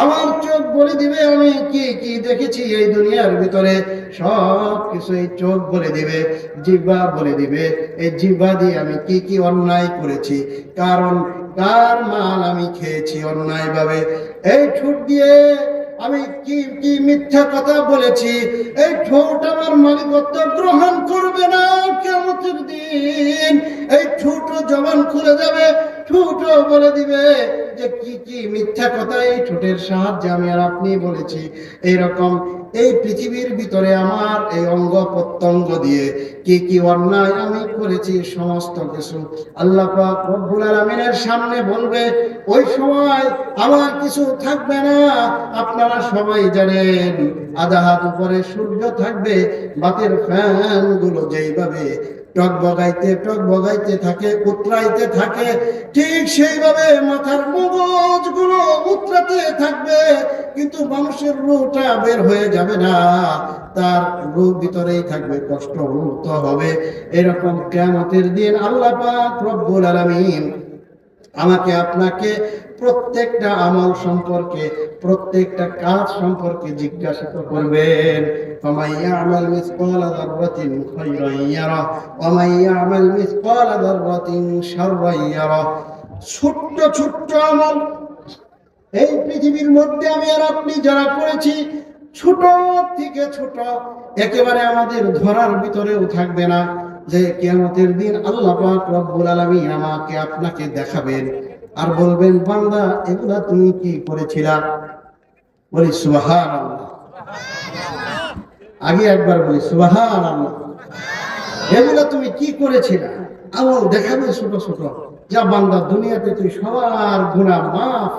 আমার চোখ বলে দিবে আমি কি কি দেখেছি এই দুনিয়ার ভিতরে। সব কিছু এই চোখ বলে দিবে, জিহ্বা বলে দিবে এই জিহ্বা দিয়ে আমি কি কি অন্যায় করেছি, কারণ কার মাল আমি খেয়েছি অন্যায় ভাবে। এই ঠোঁট দিয়ে আমি কি কি মিথ্যা কথা বলেছি, এই ঠোঁট আমার মালিকত্ব গ্রহণ করবে না। কিয়ামতের দিন এই ঠোঁট জবান খুলে যাবে, ঠোঁট বলে দিবে যে কি কি মিথ্যা কথা এই ঠোঁটের সাহায্যে আমি আর আপনি বলেছি। এইরকম এই পৃথিবীর ভিতরে আমার এই অঙ্গ প্রত্যঙ্গ দিয়ে কি কি অন্যায় আমি করেছি সমস্ত কিছু আল্লাহ পাক রব্বুল আলামিনের সামনে বলবে। ওই সময় আমার কিছু থাকবে না। আপনারা সবাই জানেন, আধা হাত উপরে সূর্য থাকবে, বাতের ফ্যান গুলো যেইভাবে টক বগাইতে থাকে, উতরাইতে থাকে, ঠিক সেইভাবে মাথার মগজ গুলো উতরাতে থাকবে, কিন্তু মানুষের রূহটা বের হয়ে যাবে না, তার রূহ ভিতরেই থাকবে, কষ্ট মুক্ত হবে। এরকম কিয়ামতের দিন আল্লাহ পাক রব্বুল আলামিন আমাকে আপনাকে প্রত্যেকটা আমল সম্পর্কে, প্রত্যেকটা কাজ সম্পর্কে জিজ্ঞাসা করবেন। ফামান ইয়ামাল মিসকালা যাররাতিন খায়রান ইয়ারা ওয়া মান ইয়ামাল মিসকালা যাররাতিন শাররান ইয়ারা। ছোট্ট ছোট্ট আমল এই পৃথিবীর মধ্যে আমি আর আপনি যারা করেছি, ছোট থেকে ছোট একেবারে আমাদের ধরার ভিতরেও থাকবে না, যে কিয়ামতের দিন আল্লাহ পাক রব্বুল আলামিন আমাকে আপনাকে দেখাবেন আর বলবেন বান্দা এগুলা তুমি কি করেছিলা? বলি সুবহানাল্লাহ। আগে একবার বলি সুবহানাল্লাহ। এগুলা তুমি কি করেছিলা? আমল দেখাবে ছোট ছোট, যা বান্দা দুনিয়াতে তুই সবার গুনাহ মাফ,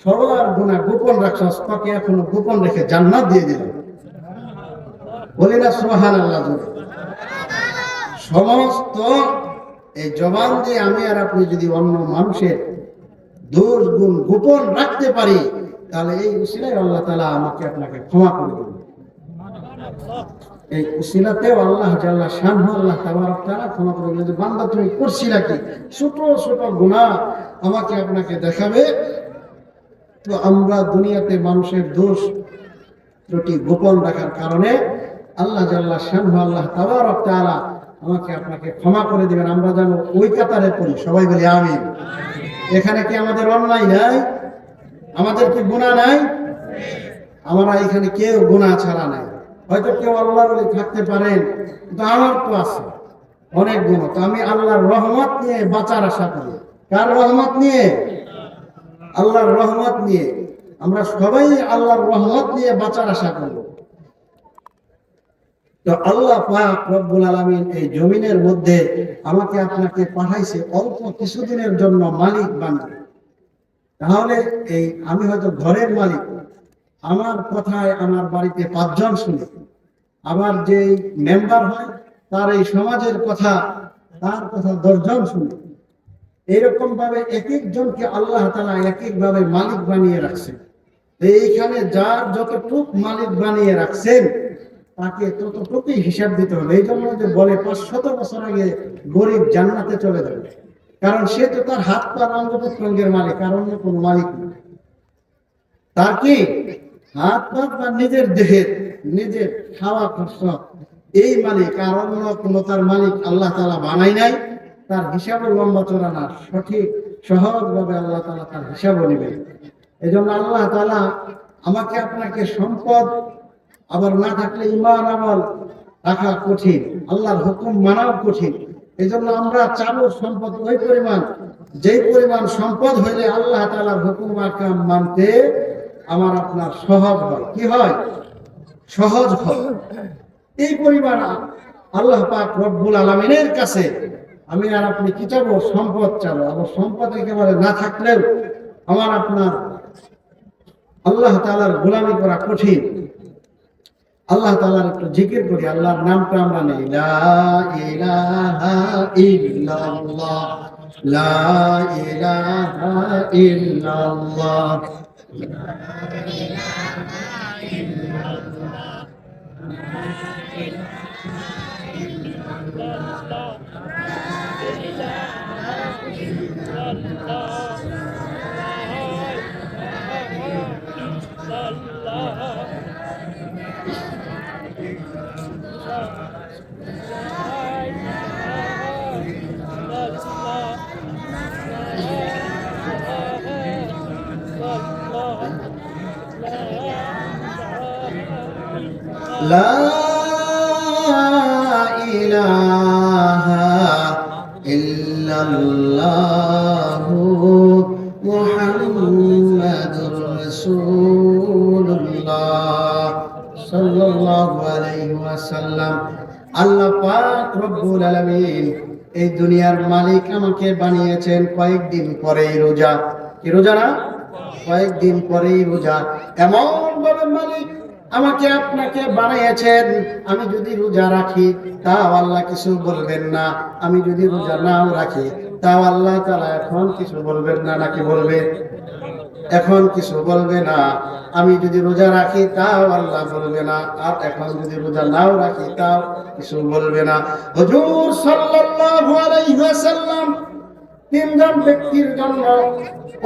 সবার গুনাহ গোপন রাখছস, তাকে এখনো গোপন রেখে জান্নাত দিয়ে দিলাম। বলি না সুবহানাল্লাহ। সমস্ত এই জবান দিয়ে আমি আর আপনি যদি অন্য মানুষের দোষ গুণ গোপন রাখতে পারি, তাহলে এই উসিলায় আল্লাহ তাআলা আমাকে আপনাকে ক্ষমা করে দেবেন। এই উসিলাতেও আল্লাহ জাল্লা শানহু আল্লাহ তাবারক তাআলা ক্ষমা করে দেবেন। যে বান্দা তুমি করছিলা কি ছোট ছোট গুনাহ আমাকে আপনাকে দেখাবে। তো আমরা দুনিয়াতে মানুষের দোষ ত্রুটি গোপন রাখার কারণে আল্লাহ জাল্লা শানহু আল্লাহ তাবারক তাআলা আমাকে আপনাকে ক্ষমা করে দিবেন। আমরা যেন ওই কাতারে পড়ি, সবাই বলি আমিন। এখানে কি আমাদের অন্যায় নাই? আমাদের কি গুনাহ নাই? আমরা এখানে কেউ গুনাহ ছাড়া নাই। হয়তো কেউ আল্লাহর ওলি থাকতে পারেন, কিন্তু আমার তো আছে অনেক গুনাহ। তো আমি আল্লাহর রহমত নিয়ে বাঁচার আশা করি। কার রহমত নিয়ে? আল্লাহর রহমত নিয়ে। আমরা সবাই আল্লাহর রহমত নিয়ে বাঁচার আশা করব। তো আল্লাহ পাক রব্বুল আলামিন এই জমিনের মধ্যে আমাকে আপনাকে পাঠাইছে অল্প কিছুদিনের জন্য মালিক বানিয়ে। তাহলে এই আমি হয়তো ঘরের মালিক, আমার কথায় আমার বাড়িতে 5 জন শুনে, আবার যে মেম্বার হয় তার এই সমাজের কথা, তার কথা 10 জন শুনে। এইরকম ভাবে এক একজনকে আল্লাহ তাআলা এক এক ভাবে মালিক বানিয়ে রাখছেন। এইখানে যার যতটুক মালিক বানিয়ে রাখছেন তাকে ততটুকুই হিসাব দিতে হবে। এই জন্য যে বলে 500 বছর আগে গরিব জান্নাতে চলে যাবে, কারণ সে তো তার হাত পা অঙ্গ প্রত্যঙ্গের মালিক, আর অন্য কোনো মালিক না। তার কি হাত পা বা নিজের দেহের, নিজের খাওয়া খরচ এই মালিক, আর অন্য কোনো তার মালিক আল্লাহ তাআলা বানাই নাই। তার হিসাবও লম্বা চড়া না, সঠিক সহজভাবে আল্লাহ তাআলা তার হিসাবও নেবেন। এই জন্য আল্লাহ তাআলা আমাকে আপনাকে সম্পদ আবার না থাকলে ঈমান আমল রাখা কঠিন, আল্লাহর হুকুম মানাও কঠিন। এই জন্য আমরা চাবো সম্পদ ওই পরিমাণ, যেই পরিমাণ সম্পদ হইলে আল্লাহ তাআলার হুকুম আহকাম মানতে আমার আপনার সহজ হয়। কি হয়? সহজ হয়। এই পরিমাণ আল্লাহ পাক রব্বুল আলামিনের কাছে আমি আর আপনি কি চাবো? সম্পদ চাবো। আবার সম্পদ একেবারে না থাকলেও আমার আপনার আল্লাহ তাআলার গোলামি করা কঠিন। আল্লাহ তাআলার একটু জিকির করি, আল্লাহর নামটা আমরা নেই। লা ইলাহা ইল্লাল্লাহ, লা ইলাহা ইল্লাল্লাহ। লা ইলাহা ইল্লাল্লাহু মুহাম্মাদুর রাসূলুল্লাহ সাল্লাল্লাহু আলাইহি ওয়াসাল্লাম। আল্লাহ পাক রব্বুল আলামিন এই দুনিয়ার মালিক আমাকে বানিয়েছেন কয়েকদিন পরেই রোজা। কি রোজা না? কয়েকদিন পরেই রোজা। এমন ভাবে মালিক আমাকে আপনাকে বানিয়েছেন, আমি যদি রোজা রাখি তাও আল্লাহ কিছু বলবেন না, আমি যদি রোজা নাও রাখি তাও আল্লাহ তাআলা এখন কিছু বলবেন না। নাকি বলবে? এখন কিছু বলবে না। আমি যদি রোজা রাখি তাও আল্লাহ বলবে না, আর এখন যদি রোজা নাও রাখি তাও কিছু বলবে না। হুজুর সাল্লাল্লাহু আলাইহি ওয়াসাল্লাম 3 জন ব্যক্তির জন্য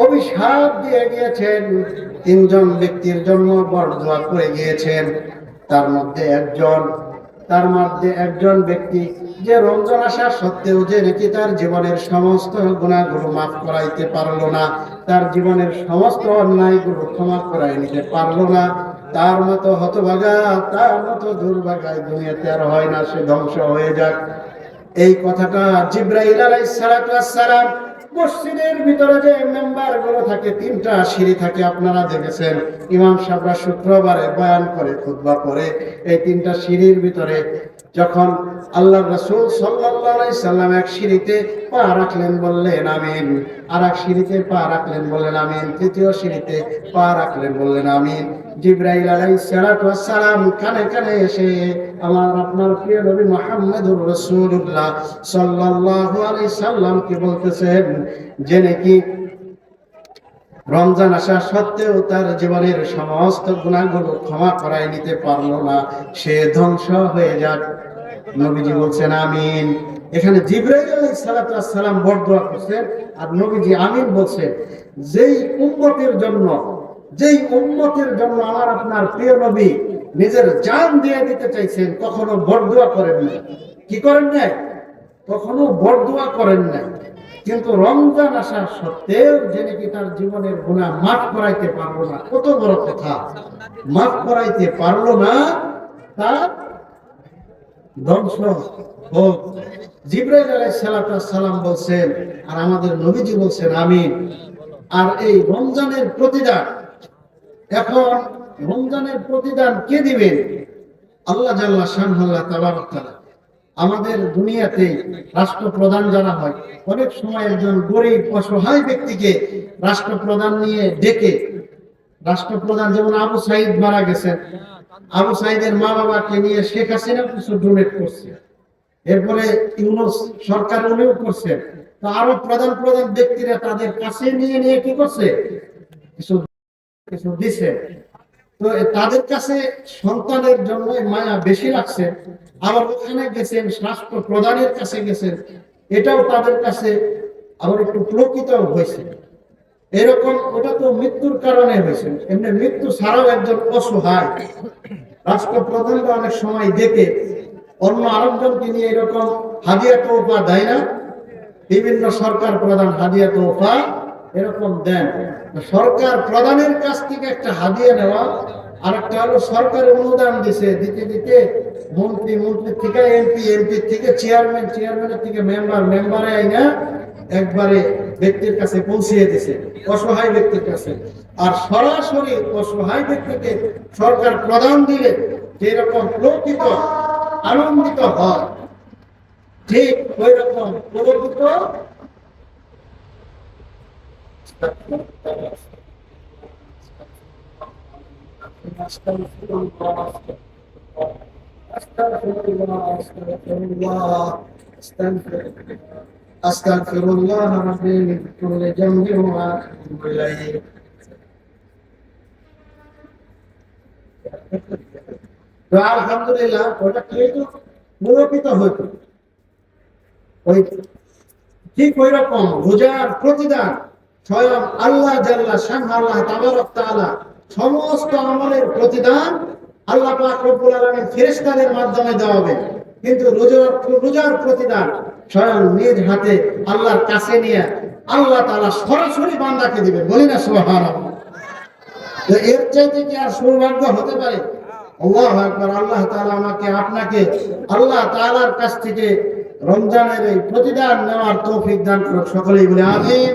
অভিশাপ দিয়ে গিয়েছেন, 3 জন ব্যক্তির জন্য বরদোয়া করে গিয়েছেন। তার মধ্যে একজন ব্যক্তি যে রমজান আসা সত্ত্বেও যে নাকি তার জীবনের সমস্ত গুনাহগুলো মাফ করাইতে পারলো না, তার জীবনের সমস্ত অন্যায়গুলো ক্ষমা করাই নিতে পারলো না। তার মতো হতভাগা, তার মতো দুর্ভাগায় দুনিয়াতে আর হয় না, সে ধ্বংস হয়ে যাক। এই কথাটা জিবরাইল আলাইহিস সালাতু ওয়াস সালাম মসজিদের ভিতরে যে মেম্বার গুলো থাকে, 3টা সিঁড়ি থাকে, আপনারা দেখেছেন ইমাম সাহেবরা শুক্রবারে বয়ান করে, খুতবা পড়ে। এই 3টা সিঁড়ির ভিতরে যখন আল্লাহ রাসূল সাল্লাল্লাহু আলাইহি সাল্লাম এক সিঁড়িতে পা রাখলেন বললেন আমিন, আর এক সিঁড়িতে পা রাখলেন বললেন আমিন, তৃতীয় সিঁড়িতে পা রাখলেন বললেন আমিন। জিবরাইল আলাইহিস সালাতু ওয়াস সালাম কানে কানে এসে আমার আপনার প্রিয় নবী মুহাম্মদুর রাসূলুল্লাহ সাল্লাল্লাহু আলাইহি সাল্লামকে বলতেছেন যে নাকি রমজান আসা সত্ত্বেও তার জীবনের সমস্ত গুনাহগুলো ক্ষমা করায় নিতে পারলো না, সে ধ্বংস হয়ে যাক। নবীজি বলছেন আমিন। এখানে জিবরাইল আলাইহিস সালাতু ওয়াস সালাম বরদোয়া করছেন, আর নবীজি আমিন বলছেন। যেই উম্মতের জন্য আমার আপনার প্রিয় নবী নিজের জান দিয়ে দিতে চাইছেন, কখনো বরদোয়া করেন নাই। কি করেন নাই? কখনো বরদোয়া করেন নাই। কিন্তু রমজান আসা সত্ত্বেও যে নাকি তার জীবনের গুনাহ মাফ করাইতে পারলো না, কত বড় কথা! মাফ করাইতে পারলো না, তার ধ্বংস হোক। জিবরাইল আলাইহিস সালাতু ওয়াস সালাম বলছেন, আর আমাদের নবীজি বলছেন আমিন। আর এই রমজানের প্রতিদান, এখন রমজানের প্রতিদান কে দিবেন? আল্লাহ জাল্লা শানহু ওয়া তাআলা। আমাদের দুনিয়াতে রাষ্ট্রপ্রধান যারা হয়, অনেক সময় একজন গরিব অসহায় ব্যক্তিকে রাষ্ট্রপ্রধান নিয়ে ডেকে, রাষ্ট্রপ্রধান যেমন আবু সাইদ মারা গেছেন, আবু সাইদের মা বাবাকে নিয়ে শেখ হাসিনা কিছু ডোনেট করছে, এরপরে ইউনূস সরকার উনিও করছেন। তো আরো প্রধান প্রধান ব্যক্তিরা তাদের কাছে নিয়ে নিয়ে কি করছে, কিছু কিছু দিছে। তো তাদের কাছে সন্তানের জন্য মায়া বেশি লাগছে, আবার ওখানে গেছেন রাষ্ট্র প্রধানের কাছে গেছেন, এটাও তাদের কাছে আবার একটু প্রকৃত হয়েছে। এরকম ওটা তো মৃত্যুর কারণে হয়েছে, এমনি মৃত্যু ছাড়াও একজন অসহায় রাষ্ট্রপ্রধানরা অনেক সময় দেখে অন্য আরেকজনকে নিয়ে এরকম হাদিয়া তোফা দেয় না? বিভিন্ন সরকার প্রধান হাদিয়া তোফা এরকম দেন। সরকার প্রধানের কাছ থেকে একটা হাদিয়া নেওয়া, আর একটা হলো সরকারের অনুদান দিতে দিতে মন্ত্রী থেকে এমপি থেকে চেয়ারম্যান, চেয়ারম্যানের থেকে মেম্বারে আইনা একবারে ব্যক্তির কাছে পৌঁছিয়ে দিছে, অসহায় ব্যক্তির কাছে। আর সরাসরি অসহায় ব্যক্তিকে সরকার প্রদান দিলে যেরকম প্রকৃত আনন্দিত হয়, ঠিক ওই রকম প্রকৃত আস্তাগফিরুল্লাহ রাব্বি মিন কুল্লি যামবিন ওয়া আতুবু ইলাইহি। তো আলহামদুলিল্লাহ, ওটা কিন্তু নিরূপিত হইতো। ওই ঠিক ওই রকম রোজার প্রতিদান স্বয়ং আল্লাহ জাল্লা শানহু আল্লাহ তাবারক তাআলা সমস্ত আমলের প্রতিদান আল্লাহ পাক রব্বুল আলামিন ফেরেশতাদের মাধ্যমে দেওয়াবে, কিন্তু রোজার প্রতিদান স্বয়ং নিজ হাতে আল্লাহর কাছে নিয়ে আল্লাহ তাআলা সরাসরি বান্দাকে দিবেন। বলি না সুবহানাল্লাহ। তো এর চাইতে কি আর সৌভাগ্য হতে পারে? আল্লাহু আকবার। আল্লাহ তাআলা আমাকে আপনাকে আল্লাহ তাআলার কাছ থেকে রমজানের এই প্রতিদান নেওয়ার তৌফিক দান করুন। সকলেই বলে আমিন।